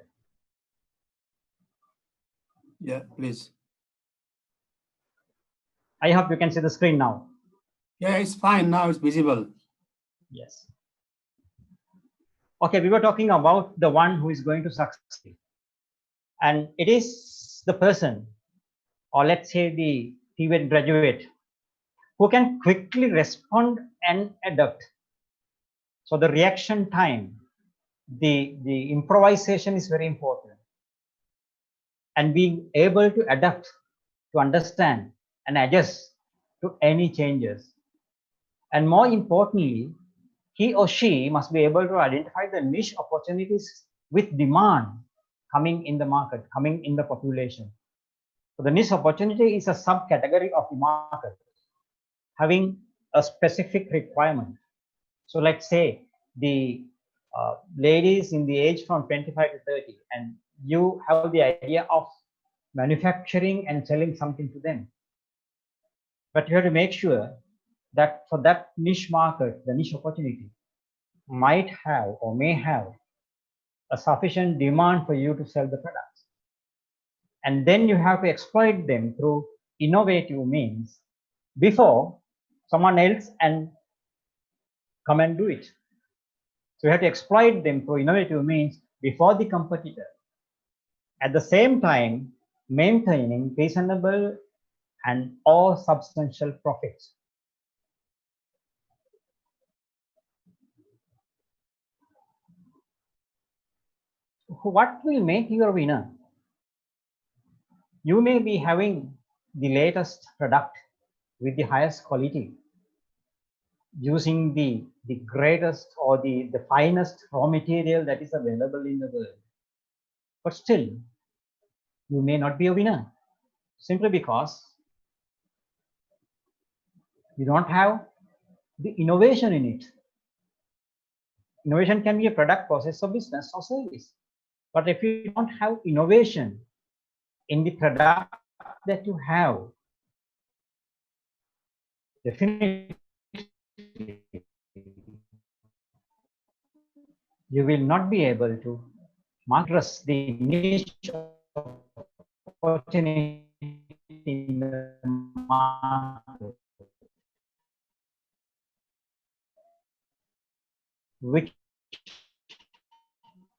Yeah, please. I hope you can see the screen now. Yeah, it's fine now. It's visible. Yes. Okay, we were talking about the one who is going to succeed. And it is the person, or let's say the TVET graduate, who can quickly respond and adapt. So the reaction time, the improvisation is very important. And being able to adapt, to understand and adjust to any changes. And more importantly, he or she must be able to identify the niche opportunities with demand coming in the market, coming in the population. So the niche opportunity is a subcategory of the market having a specific requirement. So let's say the ladies in the age from 25 to 30, and you have the idea of manufacturing and selling something to them. But you have to make sure that for that niche market, the niche opportunity might have or may have a sufficient demand for you to sell the products. And then you have to exploit them through innovative means before someone else and come and do it. So you have to exploit them through innovative means before the competitor. At the same time, maintaining reasonable and all substantial profits. What will make you a winner? You may be having the latest product with the highest quality, using the greatest or the finest raw material that is available in the world. But still, you may not be a winner simply because you don't have the innovation in it. Innovation can be a product, process, or business or service. But if you don't have innovation in the product that you have, definitely you will not be able to address the niche opportunity in the market, which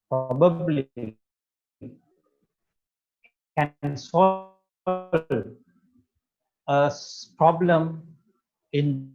probably can solve a problem in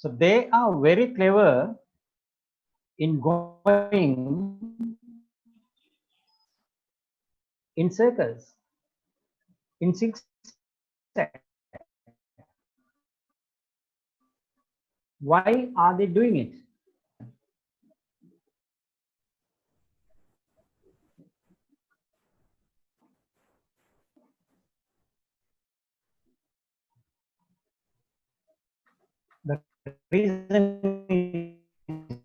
So they are very clever in going in circles, in zigzag. Why are they doing it? The reason is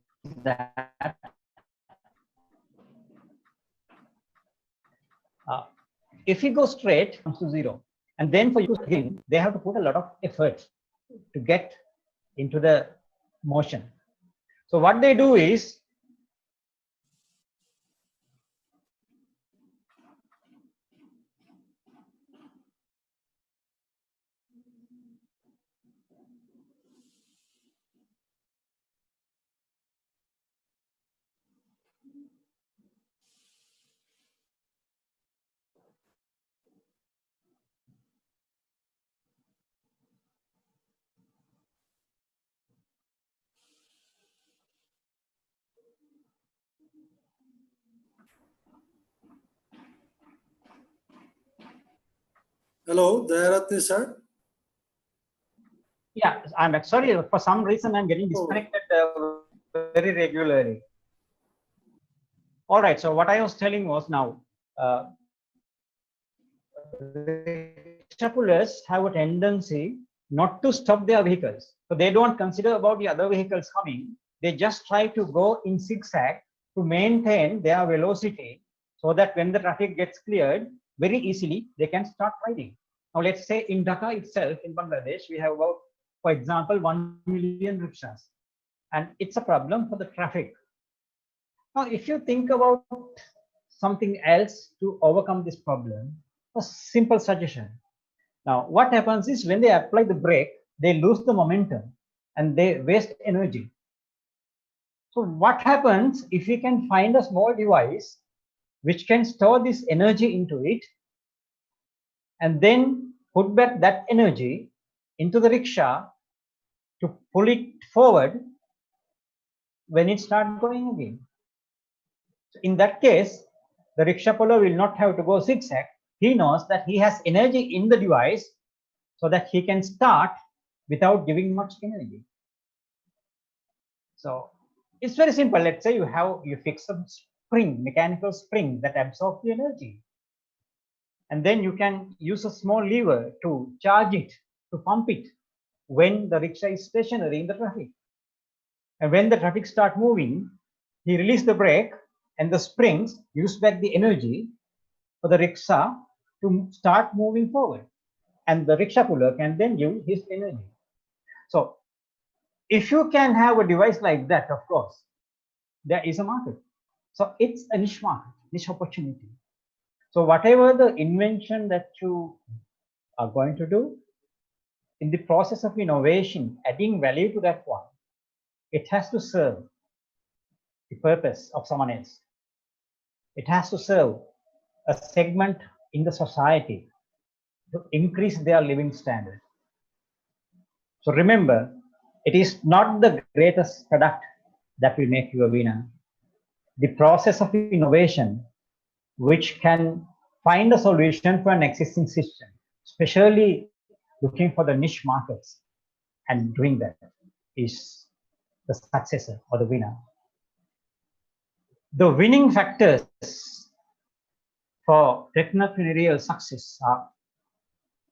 that if you go straight, it comes to zero. And then for you to again, they have to put a lot of effort to get into the motion. So what they do is, Hello, Dayaratni sir. yeah, I'm sorry, for some reason I'm getting disconnected very regularly. All right, so what I was telling was now, rickshaw pullers have a tendency not to stop their vehicles. So they don't consider about the other vehicles coming. They just try to go in zigzag to maintain their velocity so that when the traffic gets cleared, very easily they can start riding. Now let's say in Dhaka itself, in Bangladesh, we have about, for example, 1 million rickshaws. And it's a problem for the traffic. Now, if you think about something else to overcome this problem, a simple suggestion. Now, what happens is when they apply the brake, they lose the momentum and they waste energy. So what happens if we can find a small device which can store this energy into it and then put back that energy into the rickshaw to pull it forward when it starts going again? So in that case, the rickshaw puller will not have to go zigzag. He knows that he has energy in the device so that he can start without giving much energy. So it's very simple. Let's say you fix a spring, mechanical spring that absorbs the energy. And then you can use a small lever to charge it, to pump it when the rickshaw is stationary in the traffic. And when the traffic starts moving, he releases the brake and the springs use back the energy for the rickshaw to start moving forward. And the rickshaw puller can then use his energy. So if you can have a device like that, of course, there is a market. So it's a niche market, niche opportunity. So whatever the invention that you are going to do, in the process of innovation, adding value to that one, it has to serve the purpose of someone else. It has to serve a segment in the society to increase their living standard. So remember, it is not the greatest product that will make you a winner. The process of innovation, which can find a solution for an existing system, especially looking for the niche markets and doing that, is the successor or the winner. The winning factors for technopreneurial success are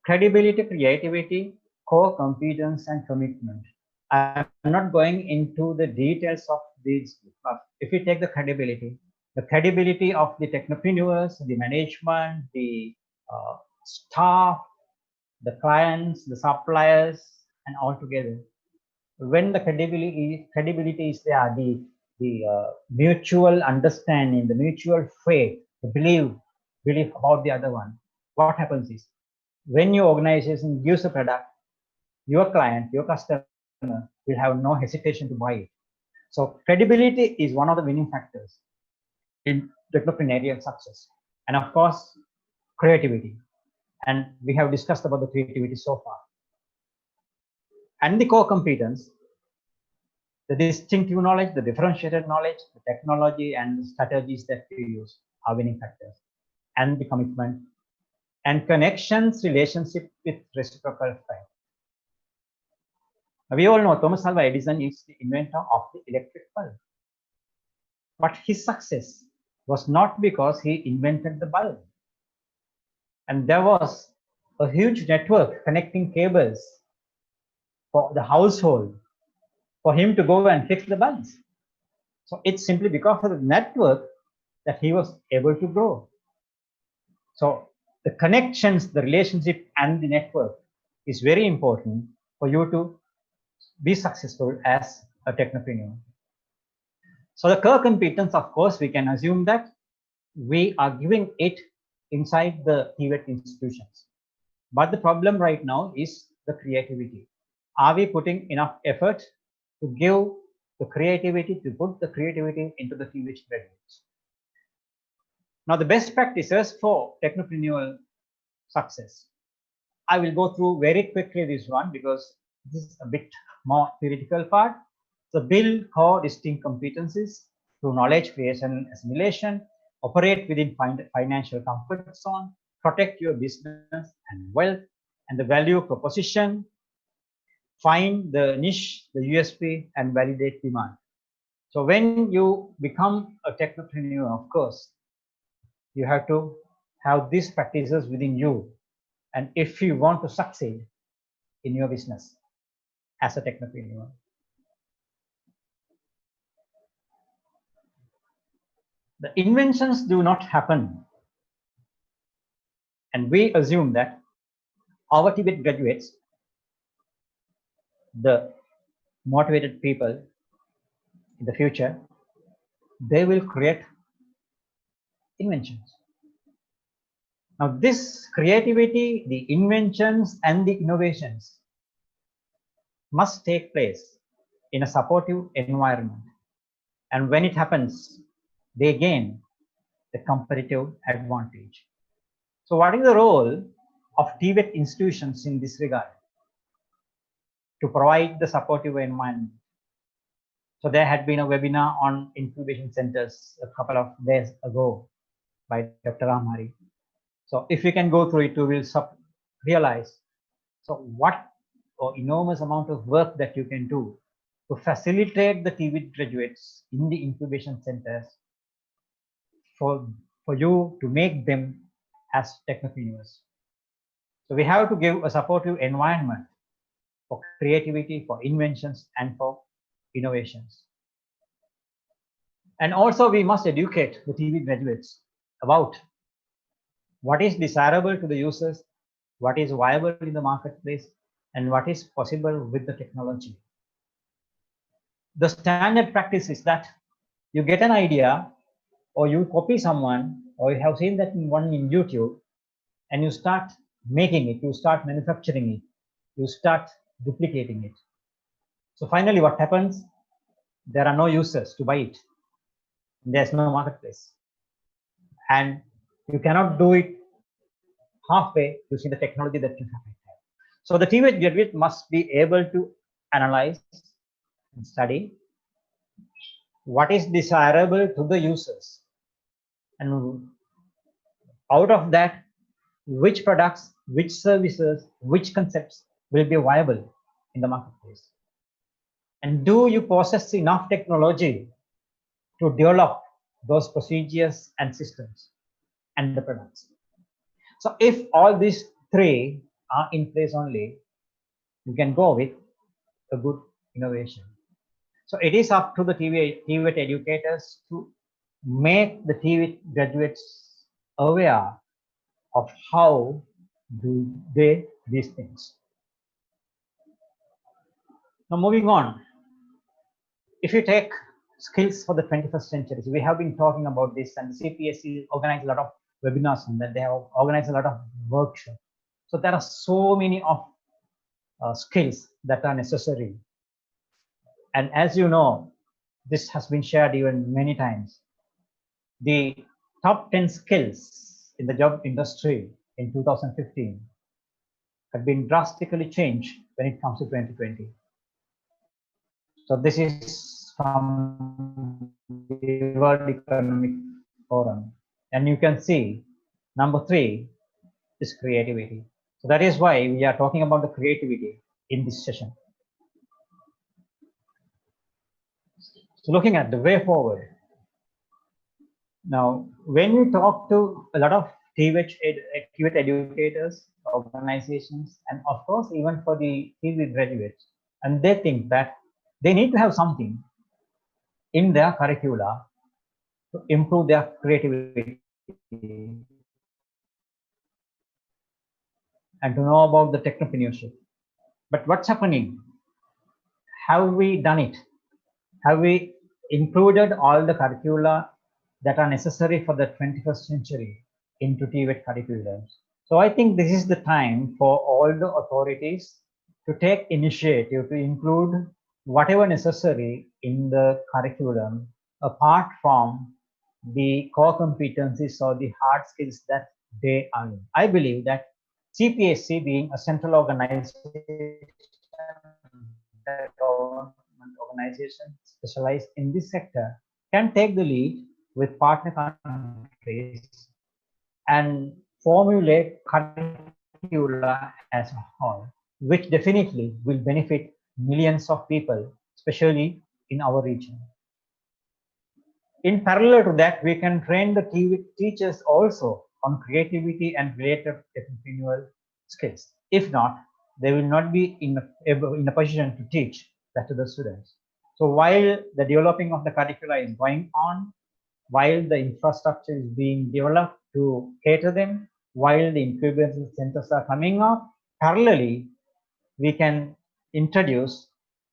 credibility, creativity, core competence, and commitment. I'm not going into the details of these, but if you take the credibility of the technopreneurs, the management, the staff, the clients, the suppliers, and all together. When the credibility is there, the mutual understanding, the mutual faith, the belief about the other one. What happens is, when your organization gives a product, your client, your customer will have no hesitation to buy it. So credibility is one of the winning factors in technopreneurial success. And of course, creativity. And we have discussed about the creativity so far. And the core competence, the distinctive knowledge, the differentiated knowledge, the technology, and the strategies that we use are winning factors, and the commitment and connections, relationship with reciprocal faith. We all know Thomas Alva Edison is the inventor of the electric bulb. But his success was not because he invented the bulb. And there was a huge network connecting cables for the household for him to go and fix the bulbs. So it's simply because of the network that he was able to grow. So the connections, the relationship, and the network is very important for you to be successful as a technopreneur. So the core competence, of course, we can assume that we are giving it inside the TVET institutions. But the problem right now is the creativity. Are we putting enough effort to give the creativity, to put the creativity into the TVET graduates? Now, the best practices for technopreneurial success. I will go through very quickly this one because this is a bit more theoretical part. So build core distinct competencies through knowledge creation and assimilation, operate within financial comfort zone, protect your business and wealth and the value proposition, find the niche, the USP, and validate demand. So when you become a technopreneur, of course, you have to have these practices within you. And if you want to succeed in your business as a technopreneur. The inventions do not happen. And we assume that our TVET graduates, the motivated people in the future, they will create inventions. Now, this creativity, the inventions, and the innovations must take place in a supportive environment. And when it happens, they gain the competitive advantage. So what is the role of TVET institutions in this regard? To provide the supportive environment. So there had been a webinar on incubation centers a couple of days ago by Dr. Ramhari. So if you can go through it, you will realize so what enormous amount of work that you can do to facilitate the TVET graduates in the incubation centers for you to make them as technopreneurs. So we have to give a supportive environment for creativity, for inventions, and for innovations. And also we must educate the TVET graduates about what is desirable to the users, what is viable in the marketplace, and what is possible with the technology. The standard practice is that you get an idea or you copy someone or you have seen that one in YouTube and you start making it, you start manufacturing it, you start duplicating it. So finally what happens? There are no users to buy it. There's no marketplace. And you cannot do it halfway using the technology that you have. So the TVET graduate must be able to analyze and study what is desirable to the users. And out of that, which products, which services, which concepts will be viable in the marketplace. And do you possess enough technology to develop those procedures and systems and the products? So if all these three are in place only, you can go with a good innovation. So it is up to the TVET educators to make the TVET graduates aware of how do they these things. Now moving on, if you take skills for the 21st century, so we have been talking about this, and the CPSC organized a lot of webinars on that. They have organized a lot of workshops. So there are so many of skills that are necessary. And as you know, this has been shared even many times. The top 10 skills in the job industry in 2015 have been drastically changed when it comes to 2020. So this is from the World Economic Forum. And you can see number 3 is creativity. So that is why we are talking about the creativity in this session. So looking at the way forward. Now, when we talk to a lot of TVET educators, organizations, and of course, even for the TVET graduates, and they think that they need to have something in their curricula to improve their creativity and to know about the technopreneurship. But what's happening? Have we done it? Have we included all the curricula that are necessary for the 21st century into TVET curriculums? So I think this is the time for all the authorities to take initiative to include whatever necessary in the curriculum apart from the core competencies or the hard skills that they are in. I believe that CPSC, being a central organization, the government organization specialized in this sector, can take the lead with partner countries and formulate curricula as a whole, which definitely will benefit millions of people, especially in our region. In parallel to that, we can train the teachers also on creativity and related entrepreneurial skills. If not, they will not be in a position to teach that to the students. So while the developing of the curricula is going on, while the infrastructure is being developed to cater them, while the incubation centers are coming up, parallelly, we can introduce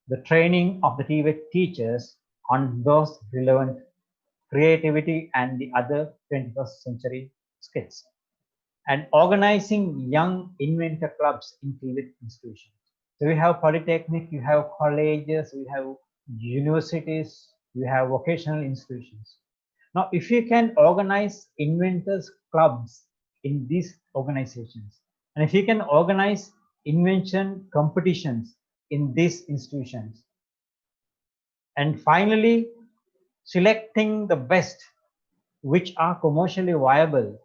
the training of the TVET teachers on those relevant creativity and the other 21st century skills. And organizing young inventor clubs in TVET institutions. So we have polytechnic, you have colleges, we have universities, you have vocational institutions. Now, if you can organize inventors clubs in these organizations, and if you can organize invention competitions in these institutions, and finally selecting the best which are commercially viable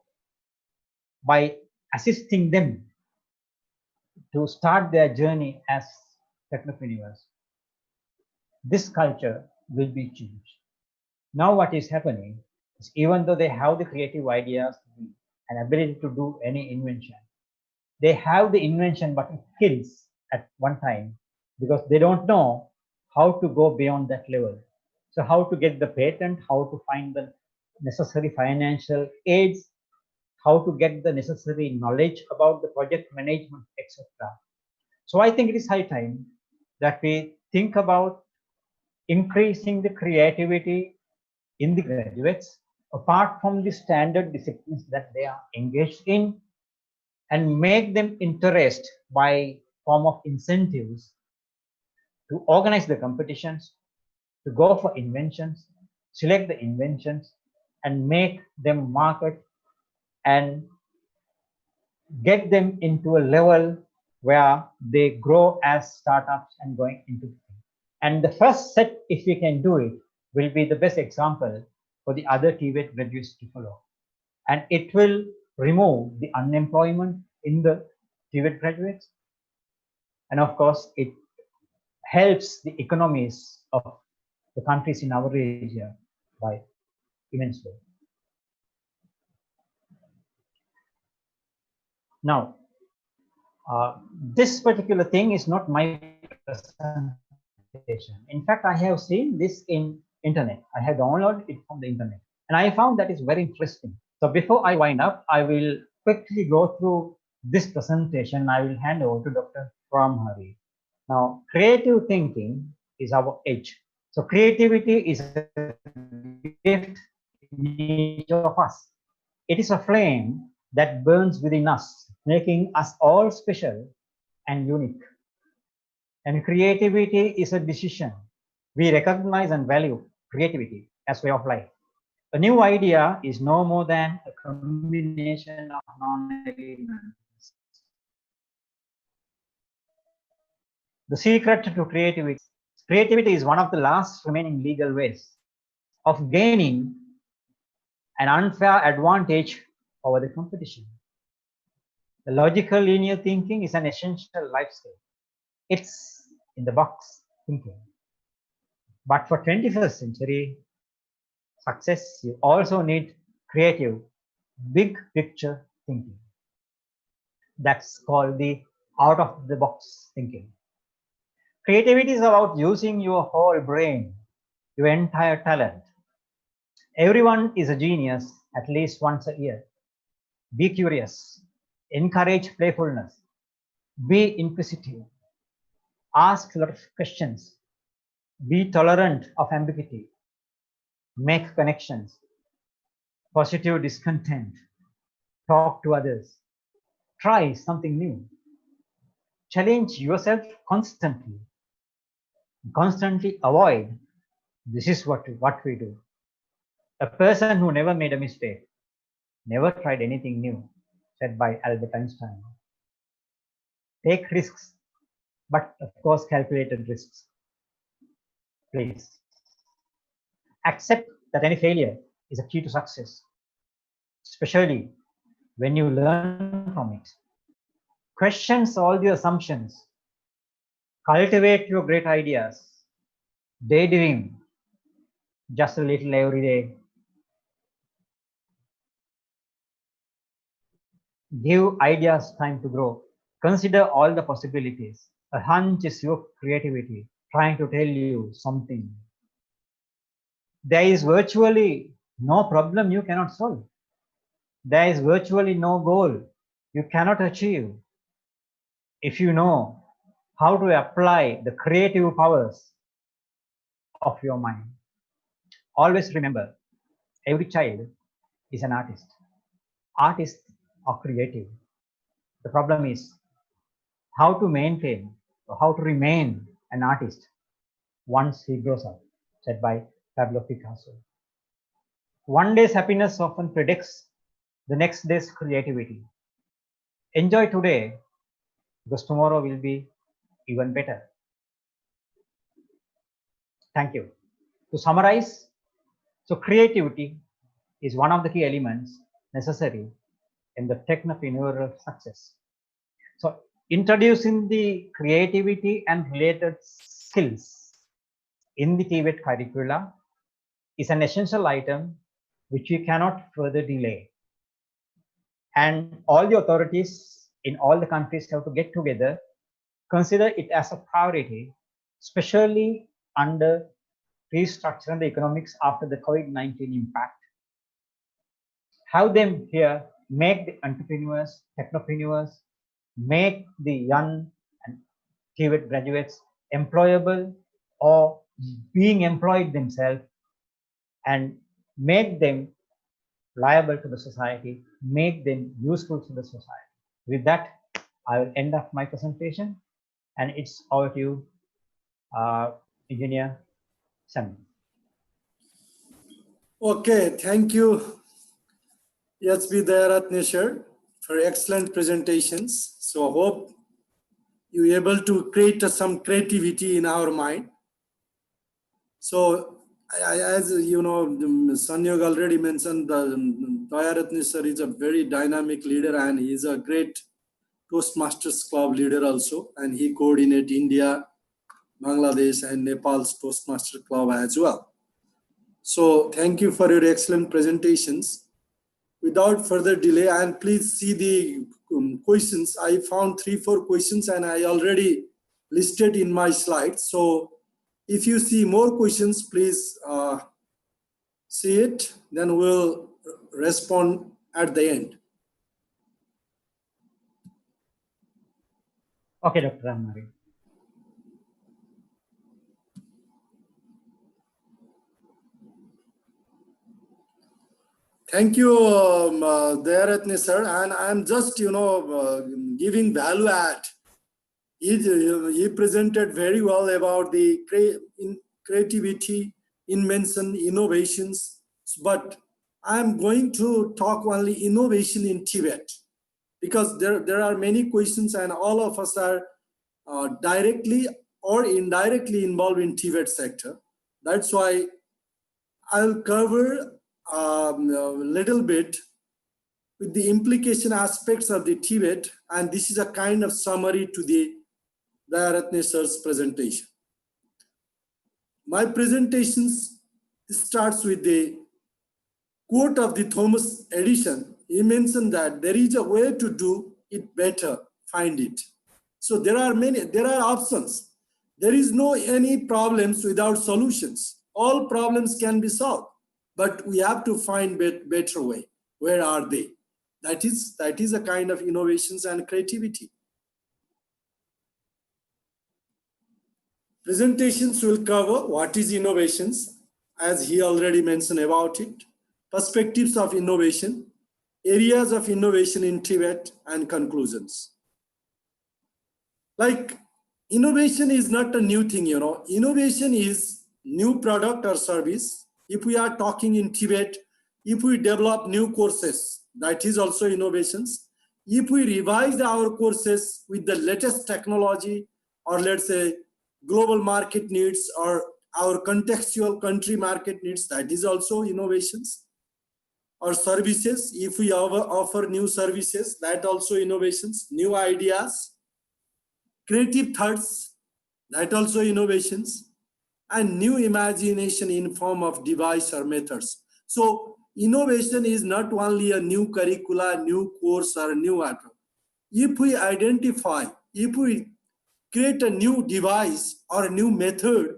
by assisting them to start their journey as technopreneurs, this culture will be changed. Now what is happening is, even though they have the creative ideas and ability to do any invention, they have the invention but it kills at one time because they don't know how to go beyond that level. So how to get the patent, how to find the necessary financial aids, how to get the necessary knowledge about the project management, etc. So I think it is high time that we think about increasing the creativity in the graduates apart from the standard disciplines that they are engaged in, and make them interest by form of incentives to organize the competitions, to go for inventions, select the inventions, and make them market and get them into a level where they grow as startups and going into. And the first set, if we can do it, will be the best example for the other TVET graduates to follow. And it will remove the unemployment in the TVET graduates. And of course, it helps the economies of the countries in our region by immensely. Now, this particular thing is not my presentation. In fact, I have seen this in internet. I have downloaded it from the internet, and I found that is very interesting. So before I wind up, I will quickly go through this presentation. I will hand over to Dr. Hari. Now, creative thinking is our edge. So creativity is a gift in each of us. It is a flame that burns within us, making us all special and unique. And creativity is a decision. We recognize and value creativity as way of life. A new idea is no more than a combination of non-elements. The secret to creativity is Creativity is one of the last remaining legal ways of gaining an unfair advantage over the competition. The logical linear thinking is an essential life skill. It's in the box thinking. But for 21st century success, you also need creative, big picture thinking. That's called the out of the box thinking. Creativity is about using your whole brain, your entire talent. Everyone is a genius at least once a year. Be curious, encourage playfulness, be inquisitive, ask a lot of questions, be tolerant of ambiguity, make connections, positive discontent, talk to others, try something new, challenge yourself constantly, constantly avoid. This is what we do. A person who never made a mistake, never tried anything new, said by Albert Einstein. Take risks, but of course calculated risks. Please. Accept that any failure is a key to success, especially when you learn from it. Questions all the assumptions. Cultivate your great ideas. Daydream just a little every day. Give ideas time to grow. Consider all the possibilities. A hunch is your creativity trying to tell you something. There is virtually no problem you cannot solve. There is virtually no goal you cannot achieve if you know how to apply the creative powers of your mind. Always remember, every child is an artist. Artists are creative. The problem is how to maintain or how to remain an artist once he grows up, said by Pablo Picasso. One day's happiness often predicts the next day's creativity. Enjoy today because tomorrow will be even better. Thank you. To summarize, so creativity is one of the key elements necessary in the technopreneurial success. So introducing the creativity and related skills in the TVET curricula is an essential item which we cannot further delay. And all the authorities in all the countries have to get together, consider it as a priority, especially under restructuring the economics after the COVID-19 impact. Have them here, make the entrepreneurs, technopreneurs, make the young and TVET graduates employable or being employed themselves, and make them liable to the society, make them useful to the society. With that, I will end up my presentation, and it's over to you, Engineer Sam. Okay, thank you, YSB Dayaratnesher, for excellent presentations. So I hope you're able to create some creativity in our mind. So as you know, Sanyog already mentioned, Dayaratnesher is a very dynamic leader and he's a great Toastmasters Club leader also, and he coordinates India, Bangladesh and Nepal's Toastmaster Club as well. So thank you for your excellent presentations. Without further delay, and please see the questions. I found 3-4 questions and I already listed in my slides. So if you see more questions, please see it, then we'll respond at the end. Okay, Dr. Ramnari. Thank you, Dayaratne sir, and I'm just, giving value add. He presented very well about the creativity, invention, innovations, but I'm going to talk only innovation in TVET, because there are many questions and all of us are directly or indirectly involved in TVET sector. That's why I'll cover a little bit with the implication aspects of the TVET, and this is a kind of summary to the Dayaratne sir's presentation. My presentations starts with the quote of the Thomas Edison. He mentioned that there is a way to do it better, find it. So there are options. There is no any problems without solutions. All problems can be solved, but we have to find better way. Where are they? That is a kind of innovations and creativity. Presentations will cover what is innovations, as he already mentioned about it, perspectives of innovation, areas of innovation in TVET, and conclusions. Like, innovation is not a new thing, Innovation is new product or service. If we are talking in TVET, if we develop new courses, that is also innovations. If we revise our courses with the latest technology, or let's say global market needs or our contextual country market needs, that is also innovations. Or services, if we offer new services, that also innovations. New ideas, creative thoughts, that also innovations. And new imagination in form of device or methods. So innovation is not only a new curricula, new course, or a new atom. If we identify, if we create a new device or a new method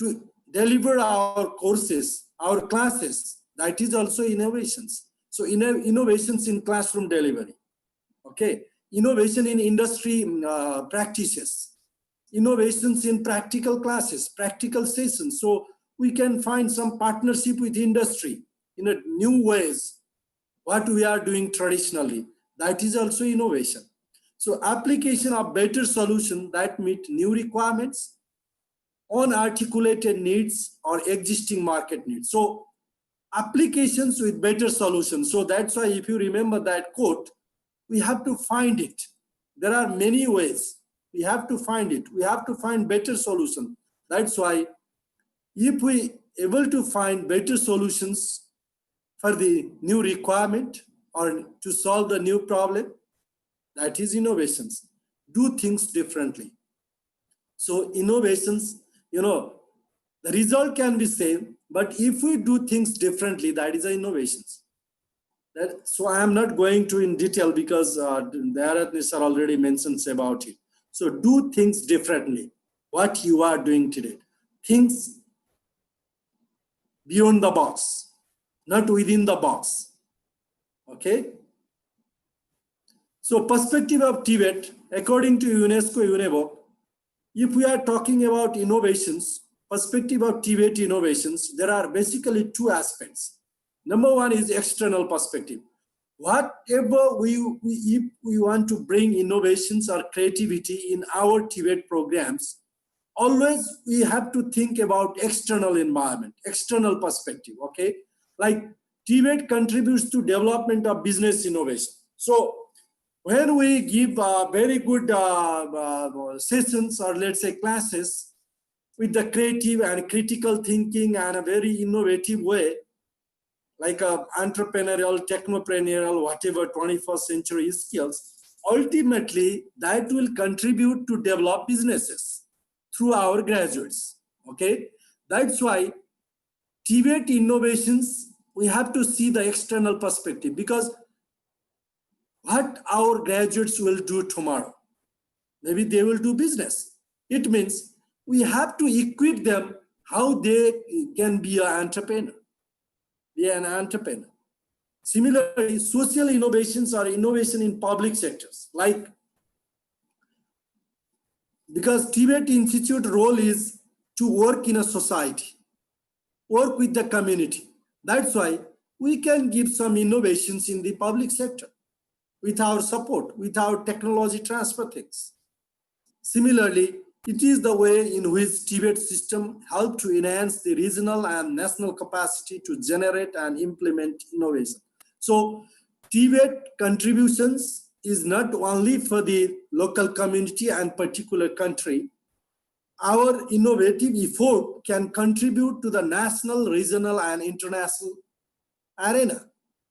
to deliver our courses, our classes, that is also innovations. So innovations in classroom delivery, okay? Innovation in industry practices, innovations in practical classes, practical sessions. So we can find some partnership with industry in a new ways, what we are doing traditionally. That is also innovation. So application of better solution that meet new requirements, unarticulated needs, or existing market needs. So applications with better solutions. So that's why if you remember that quote, we have to find it. There are many ways. We have to find it. We have to find better solution. That's why if we able to find better solutions for the new requirement or to solve the new problem, that is innovations. Do things differently. So innovations, the result can be same, but if we do things differently, that is innovations. So I am not going to in detail because Dayaratne sir already mentions about it. So do things differently. What you are doing today. Things beyond the box, not within the box. Okay? So perspective of TVET, according to UNESCO, if we are talking about innovations, perspective of TVET innovations, there are basically two aspects. Number one is external perspective. Whatever if we want to bring innovations or creativity in our TVET programs, always we have to think about external environment, external perspective, okay? Like TVET contributes to development of business innovation. So when we give very good sessions or let's say classes with the creative and critical thinking and a very innovative way, like entrepreneurial, technopreneurial, whatever 21st century skills, ultimately that will contribute to develop businesses through our graduates, okay? That's why TVET innovations, we have to see the external perspective because what our graduates will do tomorrow, maybe they will do business. It means we have to equip them how they can be an entrepreneur. Be an entrepreneur. Similarly, social innovations are innovation in public sectors, like because TVET Institute role is to work in a society, work with the community. That's why we can give some innovations in the public sector with our support, with our technology transfer things. Similarly, it is the way in which TVET system help to enhance the regional and national capacity to generate and implement innovation. So TVET contributions is not only for the local community and particular country, our innovative effort can contribute to the national, regional, and international arena.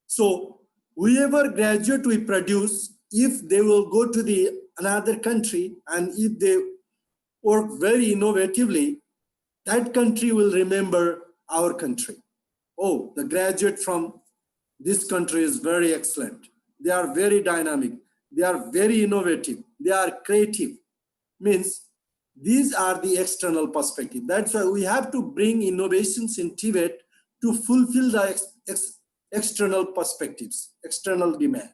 So whoever graduate we produce, if they will go to another country and if they work very innovatively, that country will remember our country. Oh, the graduate from this country is very excellent. They are very dynamic. They are very innovative. They are creative. Means these are the external perspective. That's why we have to bring innovations in TVET to fulfill the external perspectives, external demand.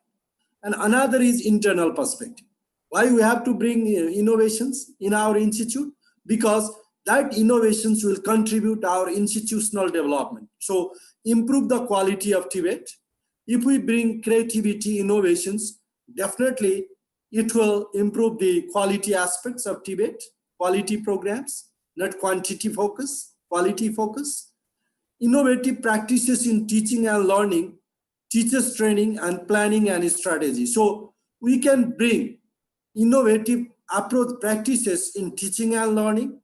And another is internal perspective. Why we have to bring innovations in our institute? Because that innovations will contribute our institutional development. So improve the quality of TVET. If we bring creativity, innovations, definitely it will improve the quality aspects of TVET, quality programs, not quantity focus, quality focus. Innovative practices in teaching and learning, teachers training and planning and strategy. So we can bring innovative approach practices in teaching and learning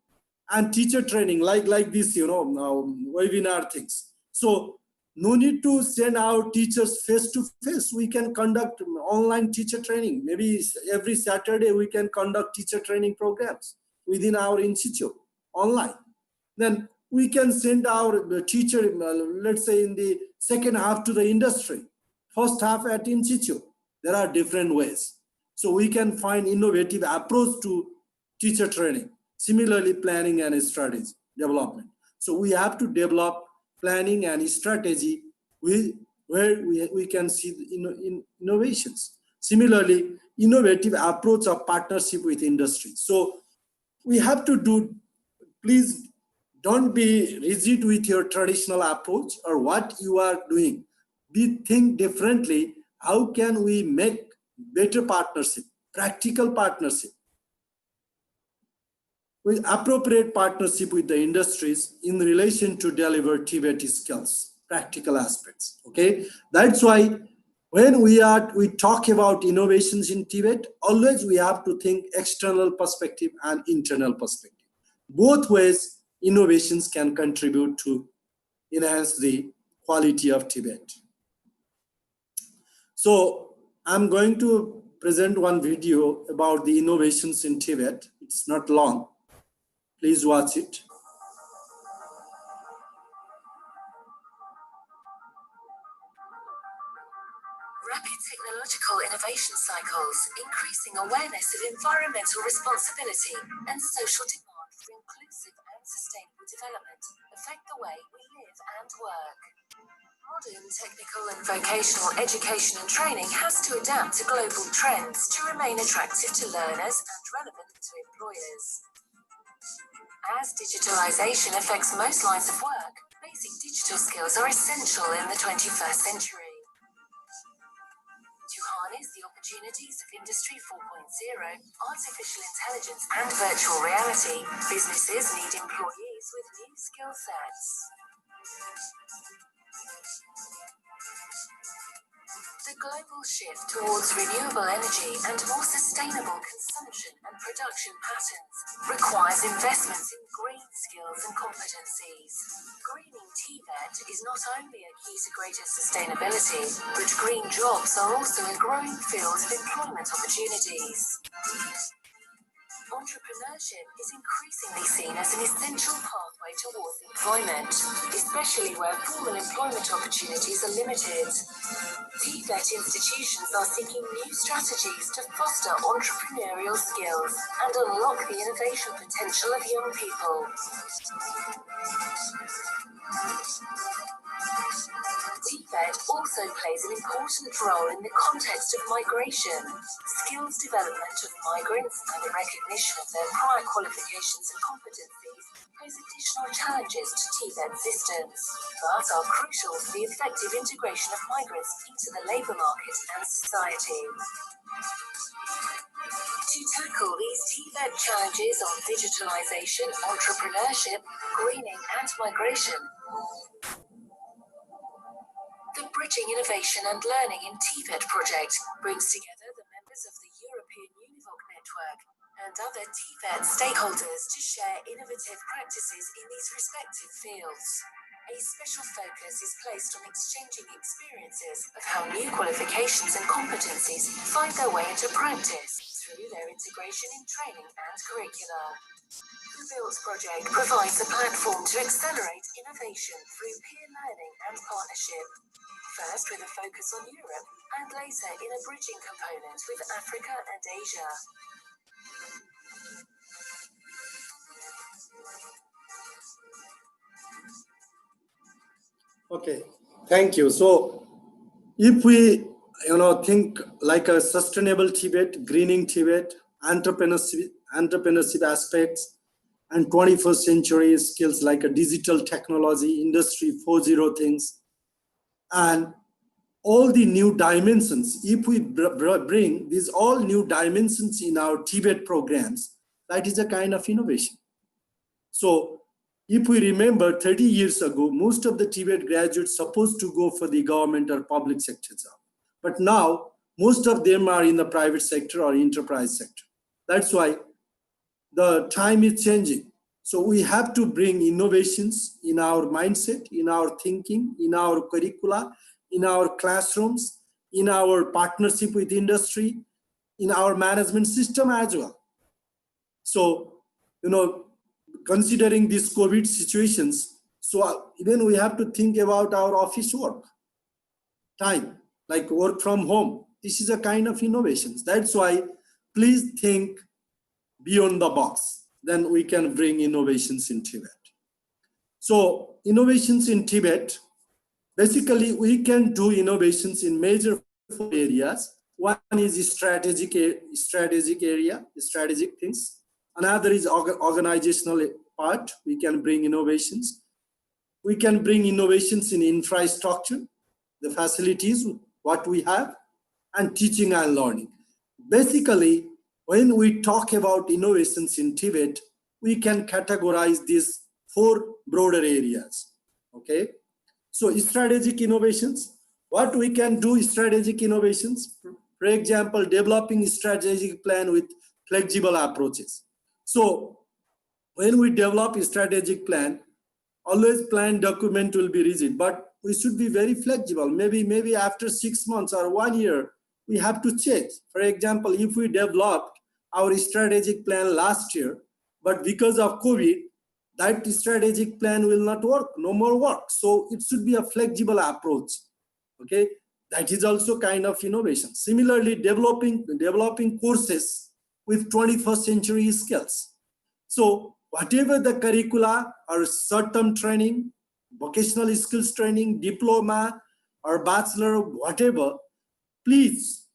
and teacher training like this, webinar things. So no need to send our teachers face to face. We can conduct online teacher training. Maybe every Saturday we can conduct teacher training programs within our institute online. Then we can send our teacher, let's say in the second half to the industry, first half at institute. There are different ways. So we can find innovative approach to teacher training. Similarly, planning and strategy development. So we have to develop planning and strategy where we can see innovations. Similarly, innovative approach of partnership with industry. So we have to do, please don't be rigid with your traditional approach or what you are doing. Think differently. How can we make better partnership, practical partnership, with appropriate partnership with the industries in relation to deliver TVET skills, practical aspects. Okay, that's why when we talk about innovations in TVET, always we have to think external perspective and internal perspective. Both ways, innovations can contribute to enhance the quality of TVET. So I'm going to present one video about the innovations in TVET. It's not long. Please watch it. Rapid technological innovation cycles, increasing awareness of environmental responsibility and social demand for inclusive and sustainable development affect the way we live and work. Modern technical and vocational education and training has to adapt to global trends to remain attractive to learners and relevant to employers. As digitalization affects most lines of work, basic digital skills are essential in the 21st century. To harness the opportunities of Industry 4.0, artificial intelligence and virtual reality, businesses need employees with new skill sets. The global shift towards renewable energy and more sustainable consumption and production patterns requires investments in green skills and competencies. Greening TVET is not only a key to greater sustainability, but green jobs are also a growing field of employment opportunities. Entrepreneurship is increasingly seen as an essential pathway towards employment, especially where formal employment opportunities are limited. TVET institutions are seeking new strategies to foster entrepreneurial skills and unlock the innovation potential of young people. TVET also plays an important role in the context of migration. Skills development of migrants and the recognition of their prior qualifications and competencies pose additional challenges to TVET systems, but are crucial for the effective integration of migrants into the labour market and society. To tackle these TVET challenges on digitalisation, entrepreneurship, greening and migration, the Bridging Innovation and Learning in TVET project brings together the members of the European Univoc Network and other TVET stakeholders to share innovative practices in these respective fields. A special focus is placed on exchanging experiences of how new qualifications and competencies find their way into practice through their integration in training and curricula. The Built project provides a platform to accelerate innovation through peer learning and partnership, first with a focus on Europe and later in a bridging component with Africa and Asia. Okay, thank you. So if we think like a sustainable TVET, greening TVET, entrepreneurship aspects, and 21st century skills like a digital technology, industry 4.0 things, and all the new dimensions, if we bring these all new dimensions in our TVET programs, that is a kind of innovation. So if we remember 30 years ago, most of the TVET graduates supposed to go for the government or public sector job. But now, most of them are in the private sector or enterprise sector. That's why the time is changing. So we have to bring innovations in our mindset, in our thinking, in our curricula, in our classrooms, in our partnership with industry, in our management system as well. So, considering these COVID situations, so even we have to think about our office work time, like work from home. This is a kind of innovations. That's why please think beyond the box. Then we can bring innovations in TVET. So innovations in TVET, basically we can do innovations in major areas. One is strategic area, strategic things. Another is organizational part. We can bring innovations. We can bring innovations in infrastructure, the facilities, what we have, and teaching and learning. Basically, when we talk about innovations in TVET, we can categorize these 4 broader areas. Okay. So strategic innovations, what we can do is strategic innovations. For example, developing strategic plan with flexible approaches. So when we develop a strategic plan, always plan document will be rigid, but we should be very flexible. Maybe after 6 months or 1 year, we have to change. For example, if we developed our strategic plan last year, but because of COVID, that strategic plan will not work, no more work. So it should be a flexible approach. Okay, that is also kind of innovation. Similarly, developing courses with 21st century skills. So whatever the curricula or short-term training, vocational skills training, diploma or bachelor, whatever, please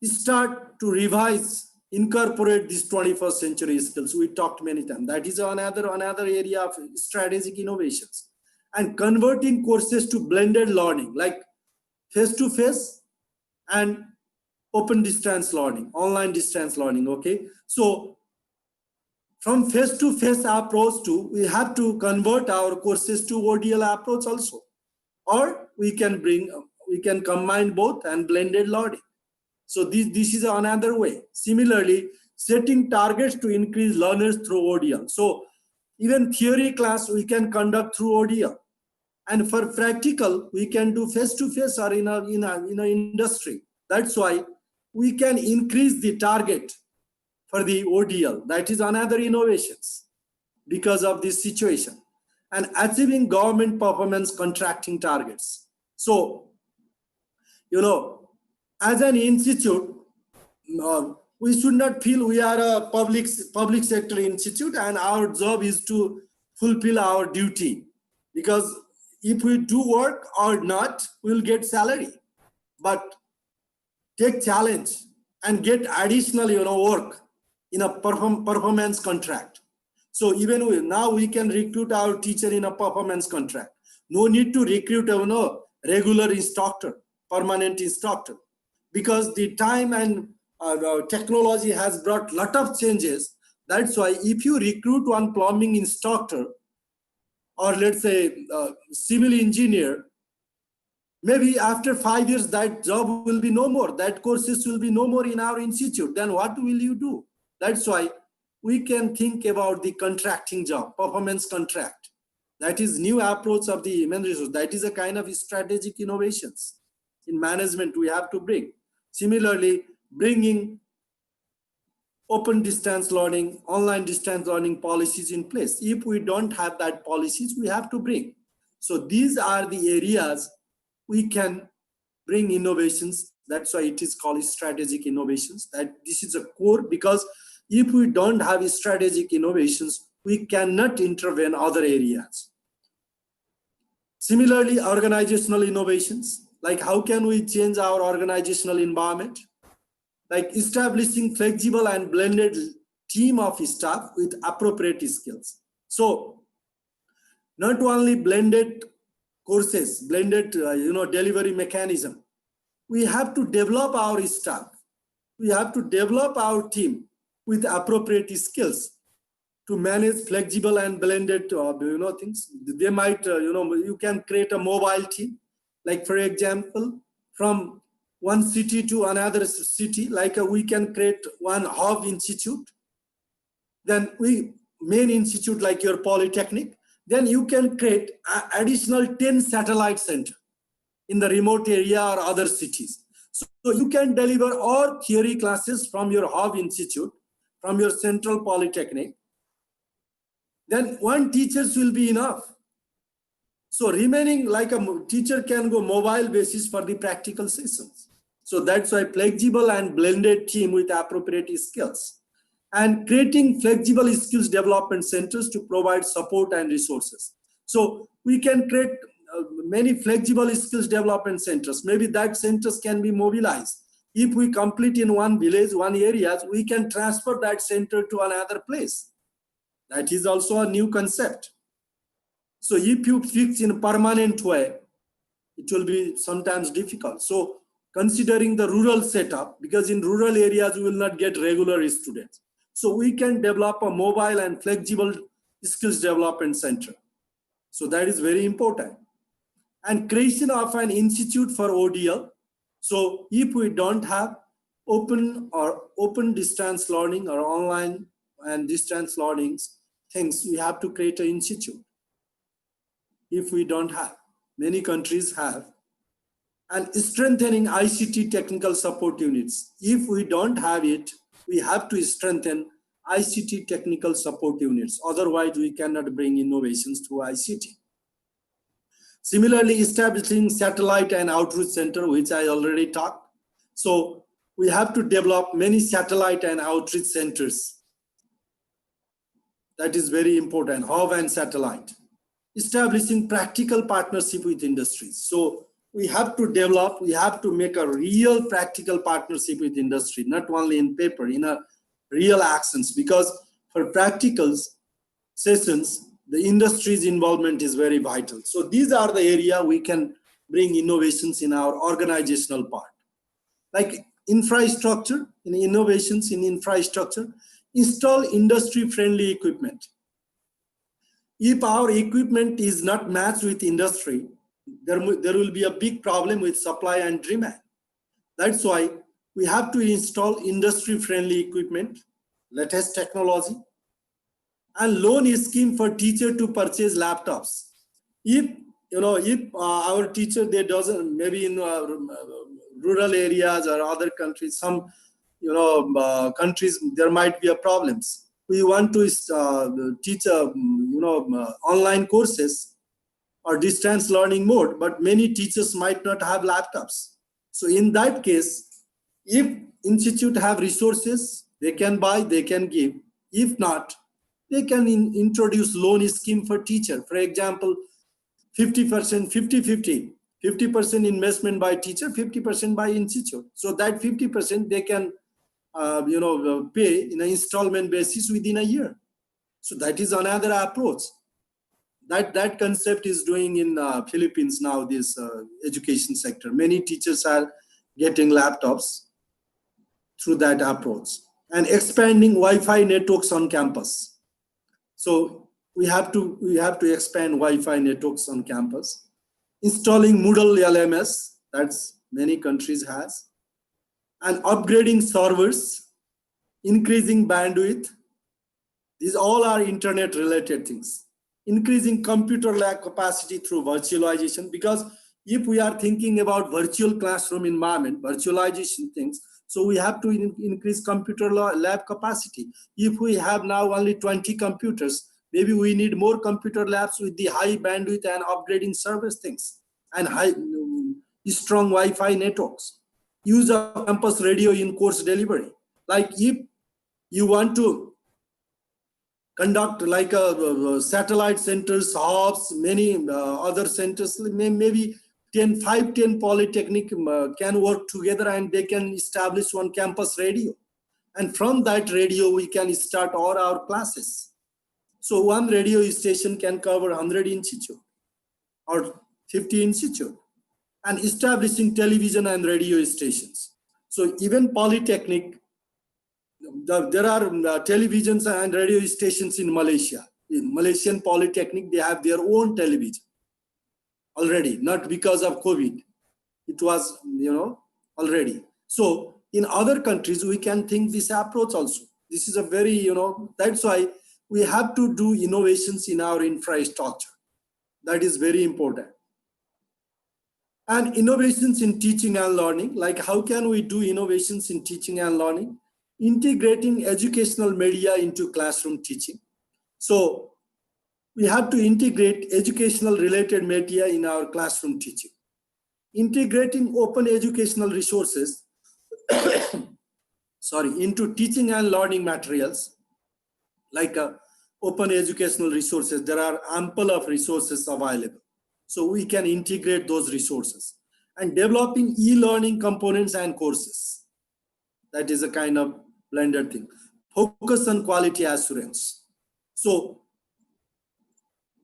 start to revise, incorporate these 21st century skills. We talked many times. That is another area of strategic innovations. And converting courses to blended learning, like face-to-face and open distance learning, online distance learning. Okay, so from face-to-face approach to, we have to convert our courses to ODL approach also, or we can combine both and blended learning. So this is another way. Similarly, setting targets to increase learners through ODL. So even theory class we can conduct through ODL, and for practical we can do face-to-face or in a industry. That's why we can increase the target for the ODL. That is another innovations because of this situation. And achieving government performance contracting targets. So, as an institute, we should not feel we are a public sector institute and our job is to fulfill our duty. Because if we do work or not, we'll get salary. But take challenge and get additional work in a performance contract. So even now we can recruit our teacher in a performance contract. No need to recruit regular instructor, permanent instructor, because the time and technology has brought lot of changes. That's why if you recruit one plumbing instructor, or let's say civil engineer, maybe after 5 years that job will be no more, that courses will be no more in our institute. Then what will you do? That's why we can think about the contracting job, performance contract. That is new approach of the human resource. That is a kind of strategic innovations in management we have to bring. Similarly, bringing open distance learning, online distance learning policies in place. If we don't have that policies, we have to bring. So these are the areas we can bring innovations. That's why it is called strategic innovations. That this is a core, because if we don't have strategic innovations, we cannot intervene other areas. Similarly, organizational innovations, like how can we change our organizational environment? Like establishing flexible and blended team of staff with appropriate skills. So not only blended courses, blended delivery mechanism, we have to develop our staff. We have to develop our team with appropriate skills to manage flexible and blended things. They might, you can create a mobile team, like for example, from one city to another city, like we can create one hub institute. Then main institute like your polytechnic, then you can create additional 10 satellite center in the remote area or other cities. So you can deliver all theory classes from your hub institute, from your central polytechnic. Then one teacher will be enough. So remaining, like a teacher can go mobile basis for the practical sessions. So that's why flexible and blended team with appropriate skills, and creating flexible skills development centers to provide support and resources. So we can create many flexible skills development centers. Maybe that centers can be mobilized. If we complete in one village, one area, we can transfer that center to another place. That is also a new concept. So if you fix in a permanent way, it will be sometimes difficult. So considering the rural setup, because in rural areas, we will not get regular students. So we can develop a mobile and flexible skills development center. So that is very important. And creation of an institute for ODL. So if we don't have open distance learning or online and distance learning things, we have to create an institute. If we don't have, many countries have. And strengthening ICT technical support units. If we don't have it, we have to strengthen ICT technical support units. Otherwise, we cannot bring innovations to ICT. Similarly, establishing satellite and outreach center, which I already talked. So we have to develop many satellite and outreach centers. That is very important, hub and satellite. Establishing practical partnership with industries. So we have to develop, we have to make a real practical partnership with industry, not only in paper, in a real actions, because for practicals sessions, the industry's involvement is very vital. So these are the area we can bring innovations in our organizational part. Like infrastructure, in innovations in infrastructure, install industry-friendly equipment. If our equipment is not matched with industry, there will be a big problem with supply and demand. That's why we have to install industry-friendly equipment, latest technology, and loan scheme for teacher to purchase laptops. If our teacher, they doesn't, maybe in rural areas or other countries, some countries, there might be a problems. We want to teach online courses or distance learning mode, but many teachers might not have laptops. So in that case, if institute have resources, they can buy, they can give. If not, they can introduce loan scheme for teacher. For example, 50%, 50-50, 50% investment by teacher, 50% by institute. So that 50% they can pay in an installment basis within a year. So that is another approach. That concept is doing in Philippines now, this education sector. Many teachers are getting laptops through that approach. And expanding Wi-Fi networks on campus. So we have to expand Wi-Fi networks on campus. Installing Moodle LMS, that's many countries has. And upgrading servers increasing bandwidth. These all are internet related things. Increasing computer lab capacity through virtualization, because if we are thinking about virtual classroom environment, virtualization things, so we have to increase computer lab capacity. If we have now only 20 computers, maybe we need more computer labs with the high bandwidth and upgrading service things and high strong Wi-Fi networks. Use of campus radio in course delivery. Like if you want to conduct like satellite centers, hubs, many other centers, maybe 10 polytechnic can work together and they can establish one campus radio. And from that radio, we can start all our classes. So one radio station can cover 100 institute or 50 institute, and establishing television and radio stations. So even polytechnic, there are televisions and radio stations in Malaysia. In Malaysian Polytechnic, they have their own television already, not because of COVID. It was, already. So in other countries, we can think this approach also. This is a very, that's why we have to do innovations in our infrastructure. That is very important. And innovations in teaching and learning, like how can we do innovations in teaching and learning? Integrating educational media into classroom teaching. So we have to integrate educational related media in our classroom teaching. Integrating open educational resources into teaching and learning materials, like open educational resources. There are ample of resources available. So we can integrate those resources. And developing e-learning components and courses. That is a kind of blended thing. Focus on quality assurance. So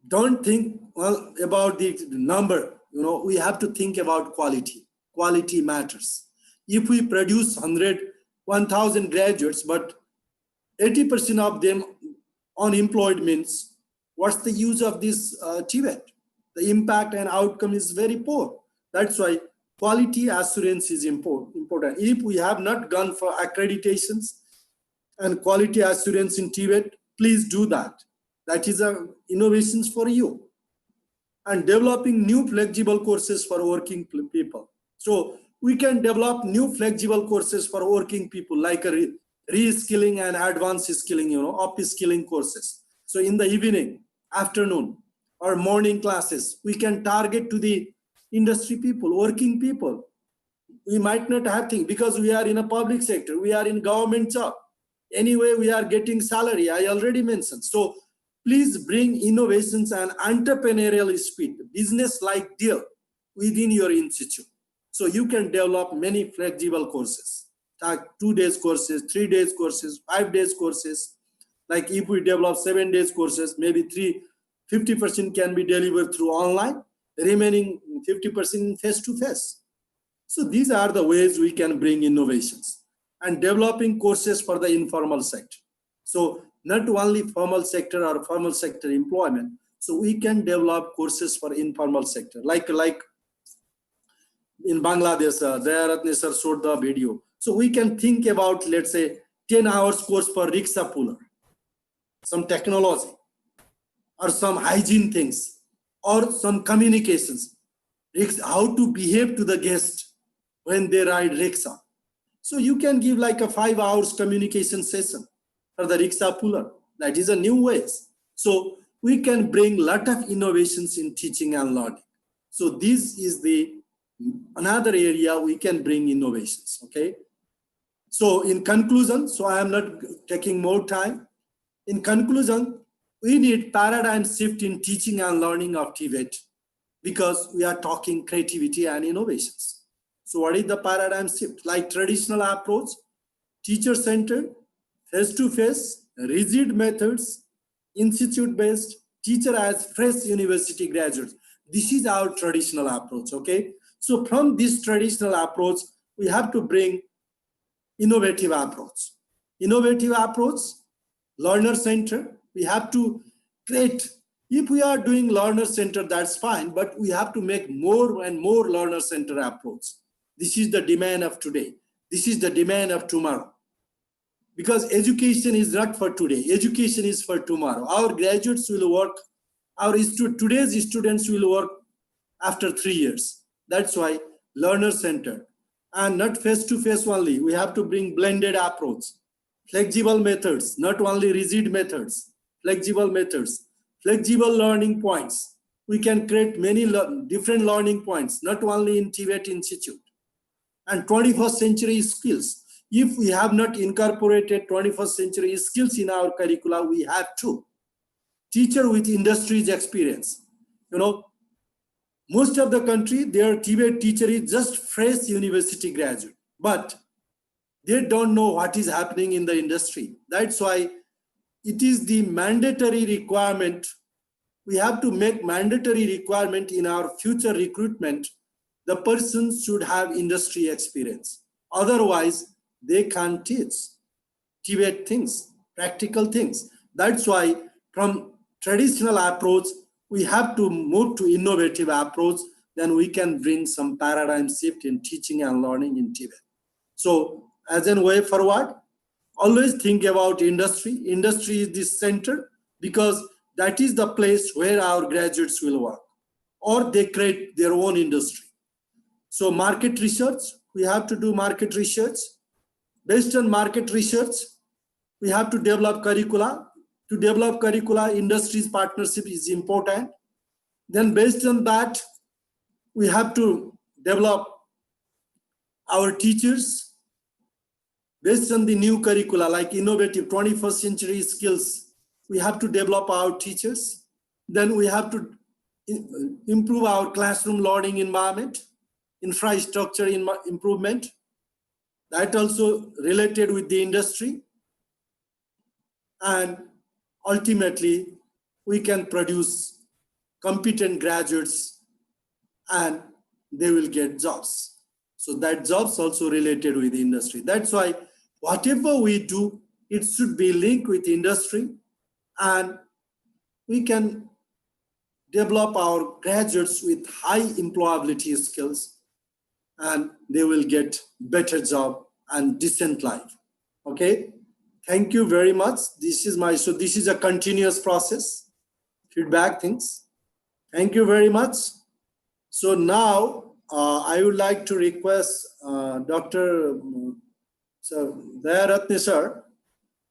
don't think about the number. We have to think about quality. Quality matters. If we produce 1,000 graduates, but 80% of them unemployed, means what's the use of this TVET? The impact and outcome is very poor. That's why quality assurance is important. If we have not gone for accreditations and quality assurance in TVET, please do that. That is innovations for you. And developing new flexible courses for working people. So we can develop new flexible courses for working people, like a re-skilling and advanced skilling, upskilling courses. So in the evening, afternoon, or morning classes, we can target to the industry people, working people. We might not have things because we are in a public sector, we are in government job. Anyway, we are getting salary, I already mentioned. So please bring innovations and entrepreneurial spirit, business-like deal within your institute. So you can develop many flexible courses, like 2 days courses, 3 days courses, 5 days courses. Like if we develop 7 days courses, maybe 50% can be delivered through online, remaining 50% face-to-face. So these are the ways we can bring innovations. And developing courses for the informal sector. So not only formal sector or formal sector employment. So we can develop courses for informal sector. Like in Bangladesh, Dayaratne sir showed the video. So we can think about, let's say, 10 hours course for rickshaw puller, some technology, or some hygiene things, or some communications, how to behave to the guest when they ride rickshaw. So you can give like a 5 hours communication session for the rickshaw puller. That is a new ways. So we can bring a lot of innovations in teaching and learning. So this is another area we can bring innovations, okay? So in conclusion, so I am not taking more time. In conclusion, we need paradigm shift in teaching and learning of TVET because we are talking creativity and innovations. So what is the paradigm shift? Like traditional approach, teacher-centered, face-to-face, rigid methods, institute-based, teacher as fresh university graduates. This is our traditional approach, okay? So from this traditional approach, we have to bring innovative approach. Innovative approach, learner-centered. We have to create, if we are doing learner-centered, that's fine, but we have to make more and more learner-centered approach. This is the demand of today. This is the demand of tomorrow. because education is not for today. Education is for tomorrow. Our graduates will work, today's students will work after 3 years. That's why learner-centered and not face-to-face only. We have to bring blended approach, flexible methods, not only rigid methods, flexible methods, flexible learning points. We can create many different learning points, not only in TVET Institute. And 21st century skills. If we have not incorporated 21st century skills in our curricula, we have to. Teacher with industry's experience. You know, most of the country, their TVET teacher is just fresh university graduate, but they don't know what is happening in the industry. That's why it is the mandatory requirement. We have to make mandatory requirement in our future recruitment. The person should have industry experience. Otherwise, they can't teach TVET things, practical things. That's why from traditional approach, we have to move to innovative approach. Then we can bring some paradigm shift in teaching and learning in TVET. So as a way forward, always think about industry. Industry is the center because that is the place where our graduates will work, or they create their own industry. So market research, we have to do market research. Based on market research, we have to develop curricula. To develop curricula, industry's partnership is important. Then based on that, we have to develop our teachers. Based on the new curricula, like innovative 21st century skills, we have to develop our teachers. Then we have to improve our classroom learning environment, infrastructure improvement. That also related with the industry. And ultimately, we can produce competent graduates and they will get jobs. So that jobs also related with the industry. That's why whatever we do, it should be linked with industry, and we can develop our graduates with high employability skills, and they will get better job and decent life. Okay, thank you very much. This is a continuous process, feedback things. Thank you very much. So now I would like to request Dr. Dayaratne sir,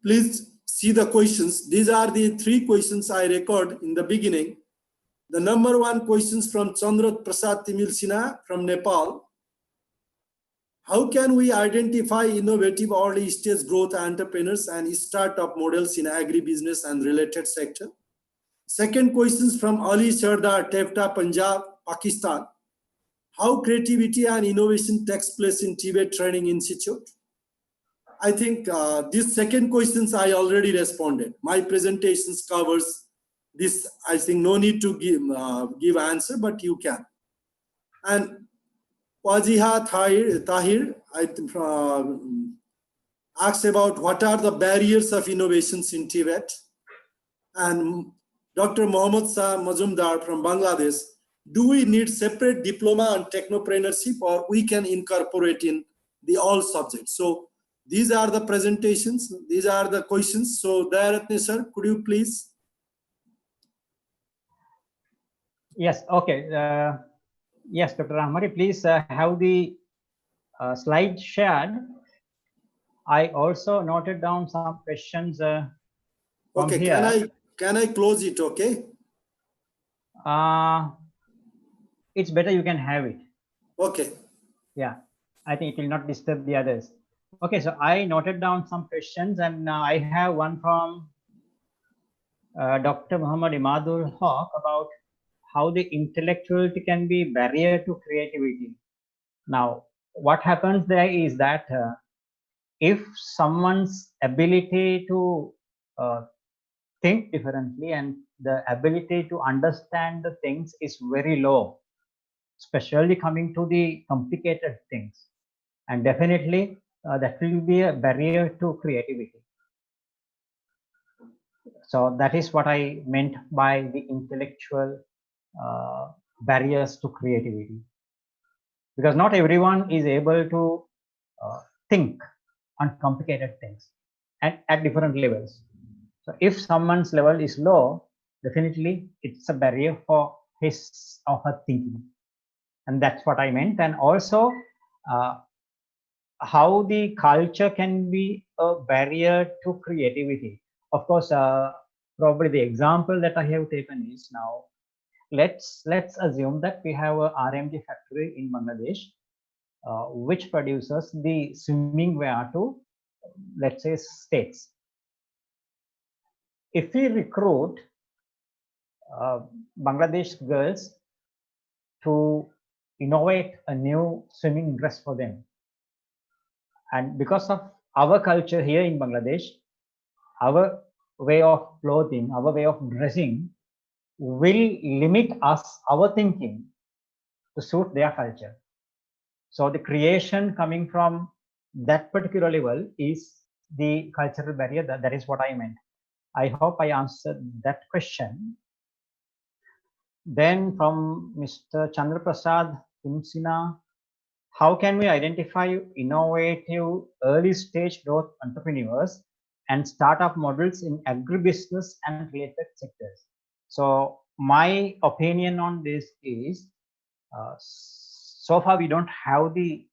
please see the questions. These are the 3 questions I record in the beginning. The number 1 questions from Chandrat Prasad Timil Sinha from Nepal. How can we identify innovative early stage growth entrepreneurs and startup models in agribusiness and related sector? Second questions from Ali Sardar, Tefta, Punjab, Pakistan. How creativity and innovation takes place in TVET Training Institute? I think these second questions I already responded. My presentations covers this. I think no need to give answer, but you can. And Wajiha Tahir asks about what are the barriers of innovations in TVET. And Dr. Mohammad Shah Majumdar from Bangladesh, do we need separate diploma on technopreneurship, or we can incorporate in the all subjects? So these are the presentations, these are the questions. So Dayaratne sir, could you please? Yes, okay. Yes, Dr. Rahmari, please have the slide shared. I also noted down some questions from okay, here. Can I close it, okay? It's better you can have it. Okay. Yeah, I think it will not disturb the others. Okay, so I noted down some questions, and I have one from Dr. Muhammad Imadul Haq about how the intellectuality can be barrier to creativity. Now, what happens there is that if someone's ability to think differently and the ability to understand the things is very low, especially coming to the complicated things, and definitely that will be a barrier to creativity. So that is what I meant by the intellectual barriers to creativity, because not everyone is able to think on complicated things, at different levels. So if someone's level is low, definitely it's a barrier for his or her thinking. And that's what I meant. And also how the culture can be a barrier to creativity. Of course, probably the example that I have taken is now, let's assume that we have a RMG factory in Bangladesh, which produces the swimming wear to, let's say, states. If we recruit Bangladesh girls to innovate a new swimming dress for them, and because of our culture here in Bangladesh, our way of clothing, our way of dressing will limit us, our thinking, to suit their culture. So the creation coming from that particular level is the cultural barrier. That is what I meant. I hope I answered that question. Then from Mr. Chandra Prasad Imsina, how can we identify innovative early stage growth entrepreneurs and startup models in agribusiness and related sectors? So my opinion on this is, so far we don't have the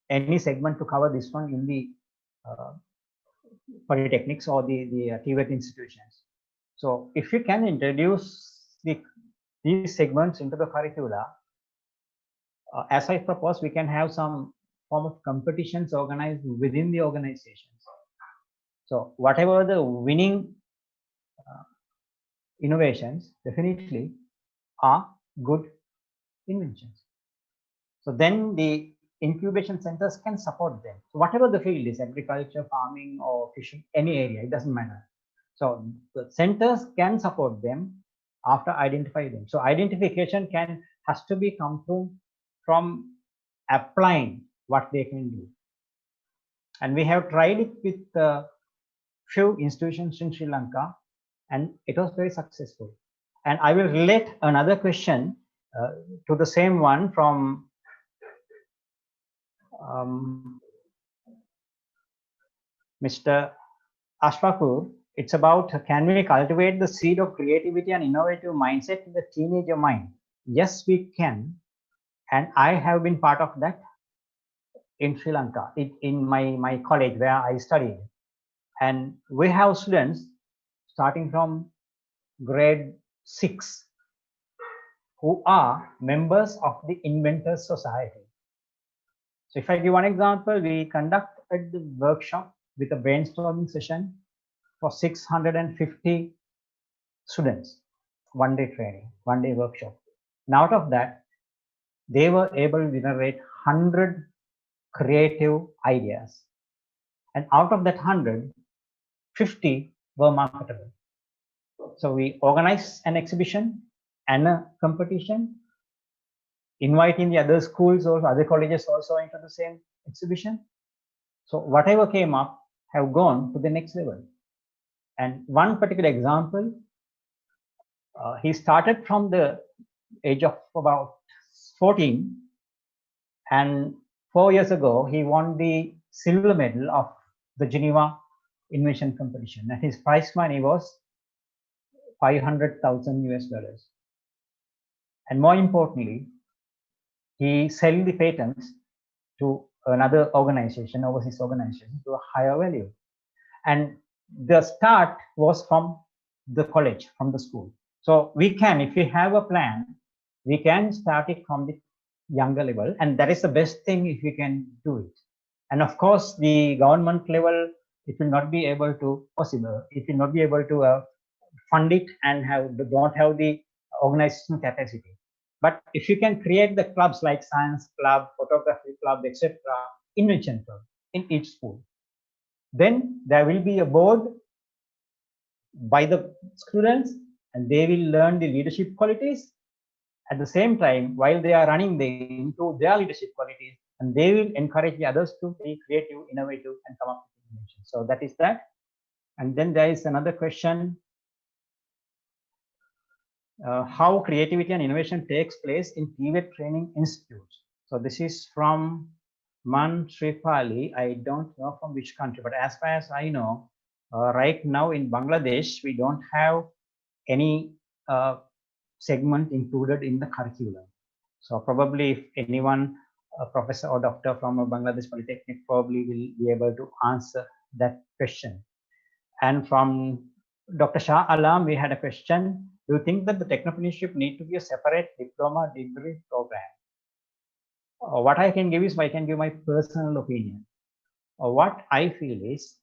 any segment to cover this one in the polytechnics or the TVET institutions. So if you can introduce these segments into the curricula, as I propose, we can have some form of competitions organized within the organizations. So whatever the winning innovations definitely are good inventions. So then the incubation centers can support them. So whatever the field is, agriculture, farming, or fishing, any area, it doesn't matter. So the centers can support them after identifying them. So identification has to be come from applying what they can do. And we have tried it with a few institutions in Sri Lanka, and it was very successful. And I will relate another question to the same one from Mr. Ashfaqur. It's about, can we cultivate the seed of creativity and innovative mindset in the teenager mind? Yes, we can. And I have been part of that in Sri Lanka, in my college where I studied. And we have students starting from grade 6 who are members of the Inventors Society. So if I give one example, we conducted the workshop with a brainstorming session for 650 students, one-day training, one-day workshop. And out of that, they were able to generate 100 creative ideas. And out of that 100, 50 were marketable. So we organized an exhibition and a competition, inviting the other schools or other colleges also into the same exhibition. So whatever came up have gone to the next level. And one particular example, he started from the age of about 14, and 4 years ago, he won the silver medal of the Geneva Invention competition, and his prize money was $500,000 US. And more importantly, he sold the patents to another organization, overseas organization, to a higher value. And the start was from the college, from the school. So we can, if we have a plan, we can start it from the younger level, and that is the best thing if we can do it. And of course, the government level, it will not be able to possible. It will not be able to fund it and don't have the organizational capacity. But if you can create the clubs like science club, photography club, etc., invention club in each school, then there will be a board by the students, and they will learn the leadership qualities. At the same time, while they are running, they improve their leadership qualities, and they will encourage the others to be creative, innovative, and come up with invention. So that is that. And then there is another question. How creativity and innovation takes place in TVET training institutes. So this is from Mantripali, I don't know from which country, but as far as I know, right now in Bangladesh, we don't have any segment included in the curriculum. So probably if anyone, a professor or doctor from a Bangladesh Polytechnic, probably will be able to answer that question. And from Dr. Shah Alam, we had a question. Do you think that the technopreneurship need to be a separate diploma degree program? What I can give is, I can give my personal opinion. What I feel is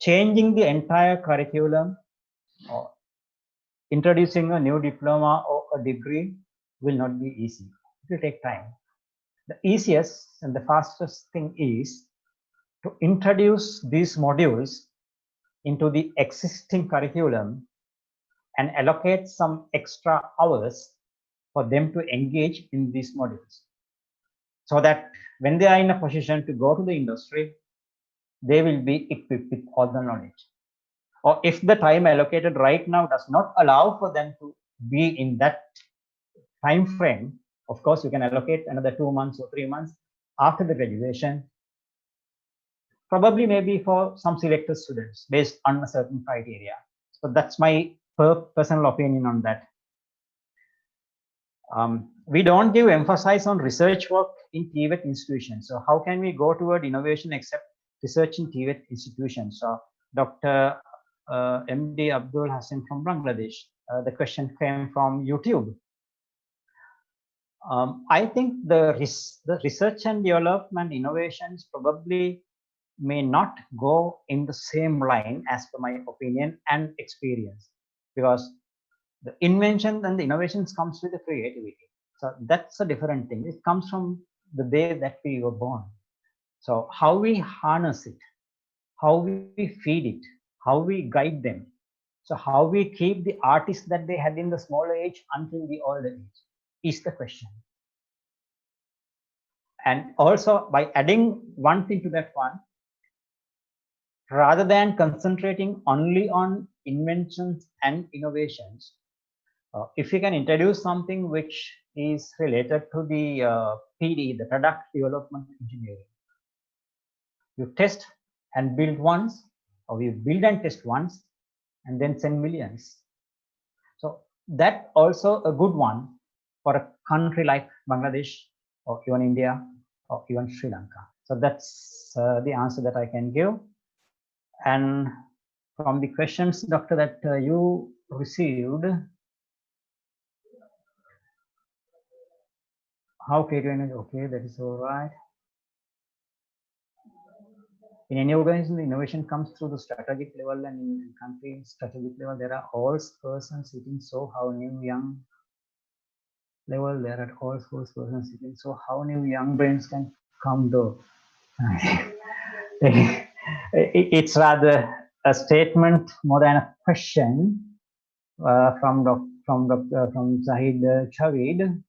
changing the entire curriculum or introducing a new diploma or a degree will not be easy. It will take time. The easiest and the fastest thing is to introduce these modules into the existing curriculum and allocate some extra hours for them to engage in these modules, so that when they are in a position to go to the industry, they will be equipped with all the knowledge. Or if the time allocated right now does not allow for them to be in that time frame, of course, you can allocate another 2 months or 3 months after the graduation, probably maybe for some selected students based on a certain criteria. So that's my personal opinion on that. We don't give emphasis on research work in TVET institutions. So how can we go toward innovation except research in TVET institutions? So Dr. MD Abdul Hassan from Bangladesh, the question came from YouTube. I think the research and development innovations probably may not go in the same line as per my opinion and experience, because the invention and the innovations comes with the creativity. So that's a different thing. It comes from the day that we were born. So how we harness it, how we feed it, how we guide them. So how we keep the artists that they had in the smaller age until the older age is the question. And also by adding one thing to that one, rather than concentrating only on inventions and innovations, if we can introduce something which is related to the PD, the product development engineering, you test and build once, or you build and test once, and then send millions. So that also a good one for a country like Bangladesh, or even India, or even Sri Lanka. So that's the answer that I can give. And from the questions, Doctor, that you received, how creative, okay, that is all right. In any organization, the innovation comes through the strategic level, and in country strategic level, there are all persons sitting. So how new young level, there are all persons sitting. So how new young brains can come though? It's rather a statement more than a question from Zahid Chavid.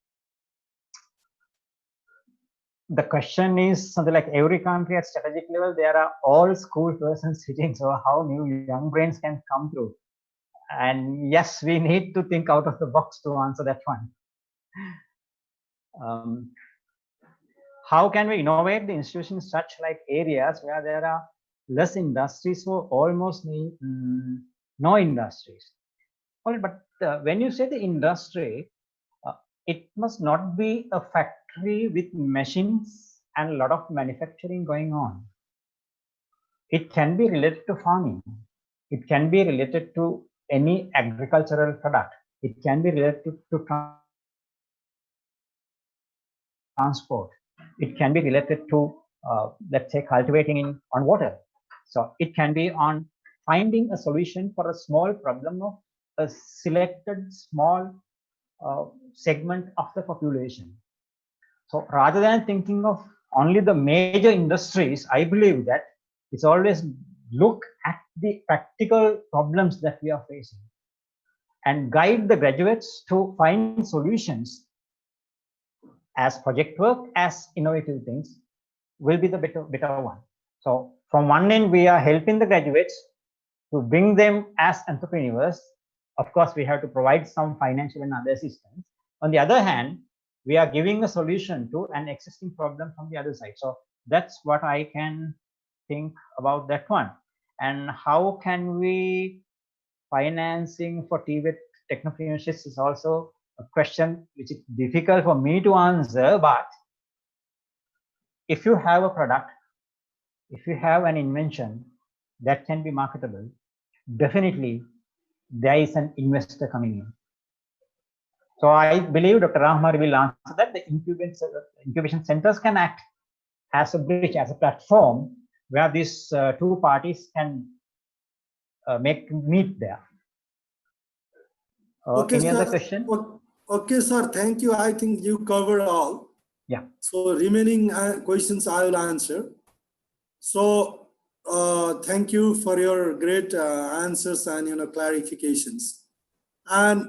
The question is something like, every country at strategic level, there are all school persons sitting. So how new young brains can come through? And yes, we need to think out of the box to answer that one. How can we innovate the institutions such like areas where there are less industries or almost no industries? Well, but when you say the industry, it must not be a factory with machines and a lot of manufacturing going on. It can be related to farming. It can be related to any agricultural product. It can be related to transport. It can be related to, let's say, cultivating on water. So it can be on finding a solution for a small problem of a selected small segment of the population. So rather than thinking of only the major industries, I believe that it's always look at the practical problems that we are facing and guide the graduates to find solutions as project work, as innovative things will be the better one. So from one end, we are helping the graduates to bring them as entrepreneurs. Of course, we have to provide some financial and other assistance. On the other hand, we are giving a solution to an existing problem from the other side. So that's what I can think about that one. And how can we financing for TVET technopreneurship is also a question which is difficult for me to answer. But if you have a product, if you have an invention that can be marketable, definitely there is an investor coming in. So I believe Dr. Rahmar will answer that the incubation centers can act as a bridge, as a platform where these two parties can meet there. Okay, any sir. other question? Okay, sir. Thank you. I think you covered all. Yeah. So remaining questions I will answer. So thank you for your great answers and clarifications. And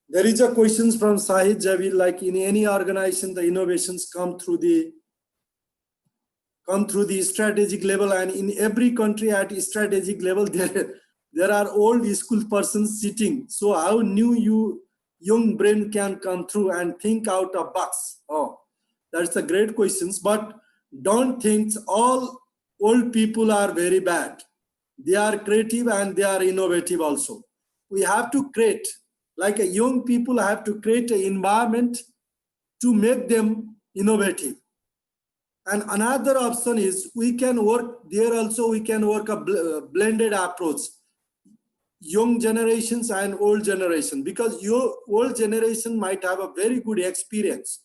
there is a questions from Sahid Javil, like in any organization, the innovations come through the strategic level, and in every country at strategic level there are old school persons sitting. So how new young brain can come through and think out of box? Oh, that's a great questions. But don't think all old people are very bad. They are creative and they are innovative also. We have to create, like a young people have to create an environment to make them innovative. And another option is we can work there also, we can work a blended approach, young generations and old generation, because your old generation might have a very good experience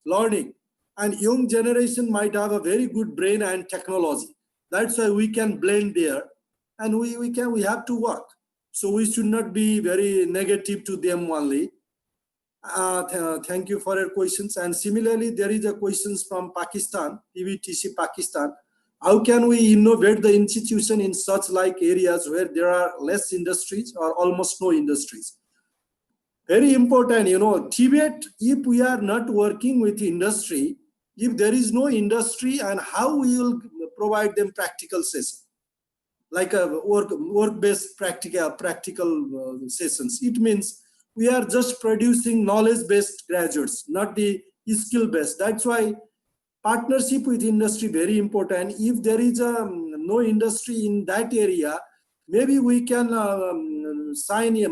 learning and young generation might have a very good brain and technology. That's why we can blend there, and we have to work. So we should not be very negative to them only. Thank you for your questions. And similarly, there is a questions from Pakistan, TVTC Pakistan. How can we innovate the institution in such like areas where there are less industries or almost no industries? Very important, TVET, if we are not working with industry, if there is no industry, and how we will provide them practical session, like a work-based practical sessions. It means we are just producing knowledge-based graduates, not the skill-based. That's why partnership with industry very important. If there is no industry in that area, maybe we can sign a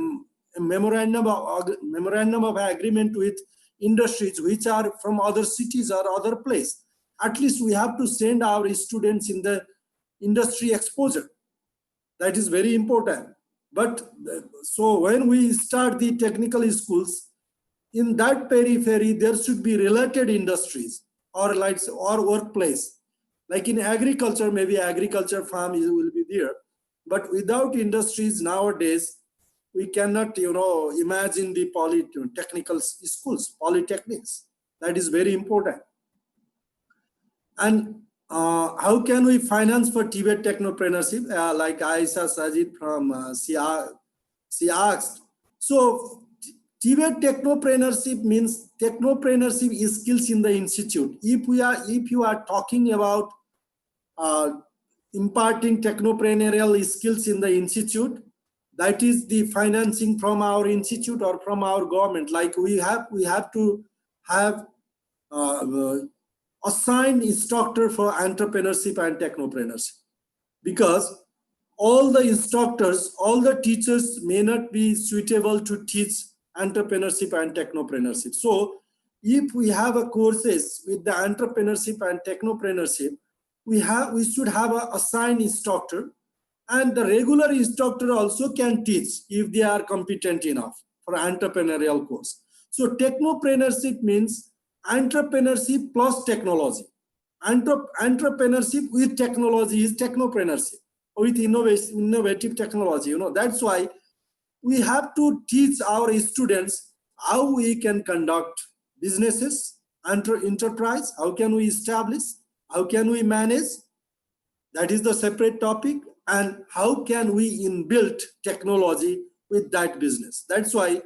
memorandum of agreement with industries which are from other cities or other place. At least we have to send our students in the industry exposure. That is very important. But so when we start the technical schools, in that periphery, there should be related industries or workplace. Like in agriculture, maybe agriculture farm will be there. But without industries nowadays, we cannot, imagine the technical schools, polytechnics. That is very important. And how can we finance for TVET technopreneurship? Like Aisha Sajid from she asked. So TVET technopreneurship means technopreneurship is skills in the institute. If you are talking about imparting technopreneurial skills in the institute, that is the financing from our institute or from our government. Like we have to have assigned instructor for entrepreneurship and technopreneurship, because all the instructors, all the teachers may not be suitable to teach entrepreneurship and technopreneurship. So if we have a courses with the entrepreneurship and technopreneurship, we should have an assigned instructor, and the regular instructor also can teach if they are competent enough for entrepreneurial course. So technopreneurship means entrepreneurship plus technology. Entrepreneurship with technology is technopreneurship, with innovative technology. That's why we have to teach our students how we can conduct businesses, enterprise, how can we establish, how can we manage, that is the separate topic, and how can we inbuild technology with that business. That's why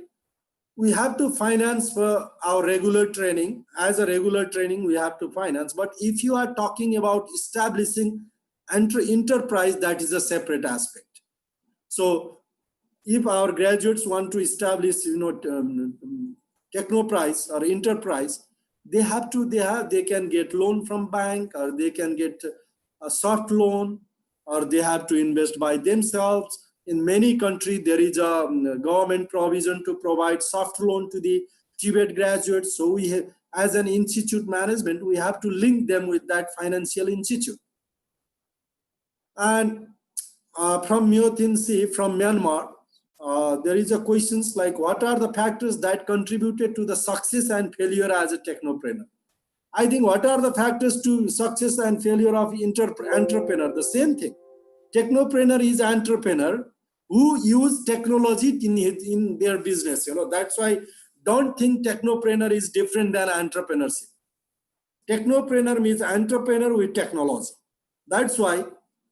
we have to finance for our regular training. As a regular training, we have to finance. But if you are talking about establishing enterprise, that is a separate aspect. So if our graduates want to establish, technoprise or enterprise, they can get loan from bank, or they can get a soft loan, or they have to invest by themselves. In many countries, there is a government provision to provide soft loan to the TVET graduates. So we have, as an institute management, we have to link them with that financial institute. And from Myotin Si from Myanmar, there is a questions like, what are the factors that contributed to the success and failure as a technopreneur? I think what are the factors to success and failure of entrepreneur? The same thing. Technopreneur is entrepreneur who use technology in their business. That's why don't think technopreneur is different than entrepreneurship. Technopreneur means entrepreneur with technology. That's why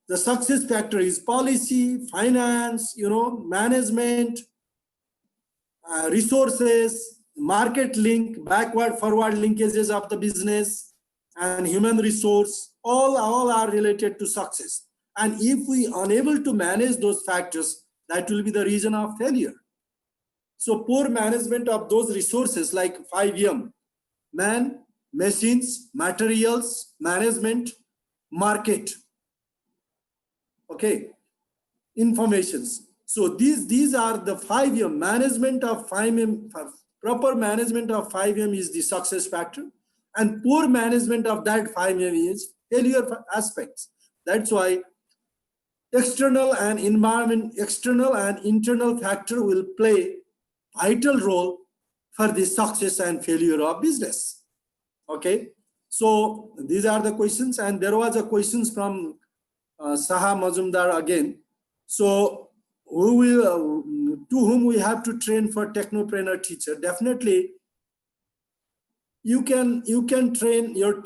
the success factor is policy, finance, management, resources, market link, backward, forward linkages of the business, and human resource. All are related to success. And if we are unable to manage those factors, that will be the reason of failure. So poor management of those resources like 5M, man, machines, materials, management, market, okay, informations. So these are the 5M. Management of 5M, proper management of 5M is the success factor, and poor management of that 5M is failure aspects. That's why external and internal factor will play vital role for the success and failure of business. Okay, so these are the questions, and there was a questions from Saha Mazumdar again. So who will to whom we have to train for technopreneur teacher? Definitely you can train your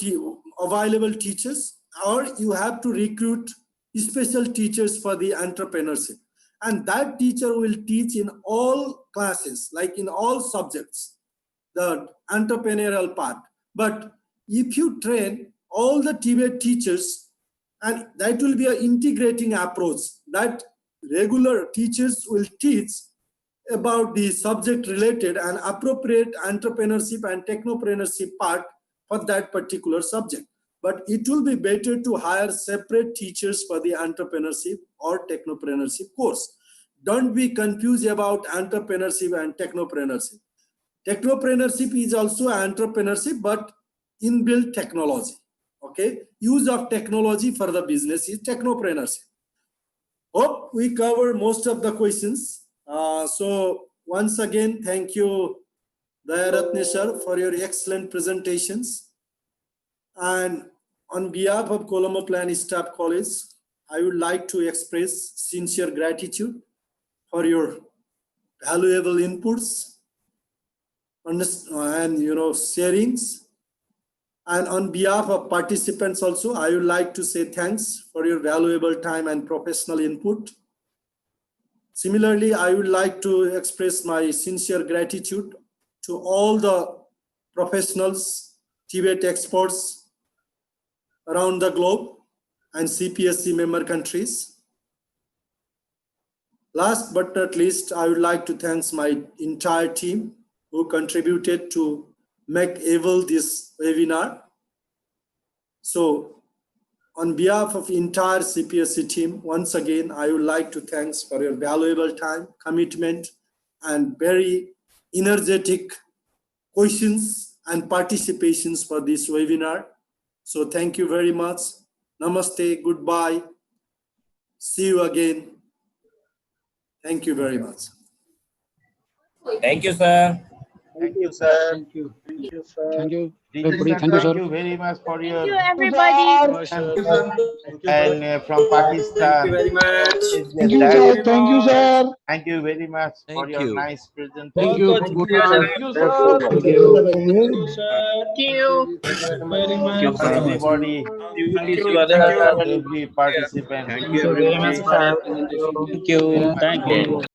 available teachers, or you have to recruit special teachers for the entrepreneurship, and that teacher will teach in all classes, like in all subjects, the entrepreneurial part. But if you train all the TVET teachers, and that will be an integrating approach, that regular teachers will teach about the subject related and appropriate entrepreneurship and technopreneurship part for that particular subject. But it will be better to hire separate teachers for the entrepreneurship or technopreneurship course. Don't be confused about entrepreneurship and technopreneurship. Technopreneurship is also entrepreneurship, but inbuilt technology. Okay, use of technology for the business is technopreneurship. Hope we cover most of the questions. So once again, thank you, Dayaratne sir, for your excellent presentations. And on behalf of Colombo Plan Staff College, I would like to express sincere gratitude for your valuable inputs and sharings. And on behalf of participants also, I would like to say thanks for your valuable time and professional input. Similarly, I would like to express my sincere gratitude to all the professionals, TVET experts around the globe and CPSC member countries. Last but not least, I would like to thank my entire team who contributed to make able this webinar. So on behalf of entire CPSC team, once again, I would like to thank for your valuable time, commitment, and very energetic questions and participations for this webinar. So thank you very much. Namaste, goodbye. See you again. Thank you very much. Thank you, sir. Thank you, sir. Thank you. Thank you, sir. Thank you. Everybody, Thank you, sir. Thank you very much for your Thank you, everybody. and from Pakistan. Thank you very much. It's Thank you, that- sir. Thank you, sir. Thank you very much for Thank your you. nice presentation. Thank you. Thank Good you, night. sir. Thank you, Thank sir. you, sir. Thank you. Very much. Everybody, every participant. Thank you very much, sir. Thank you. Thank you.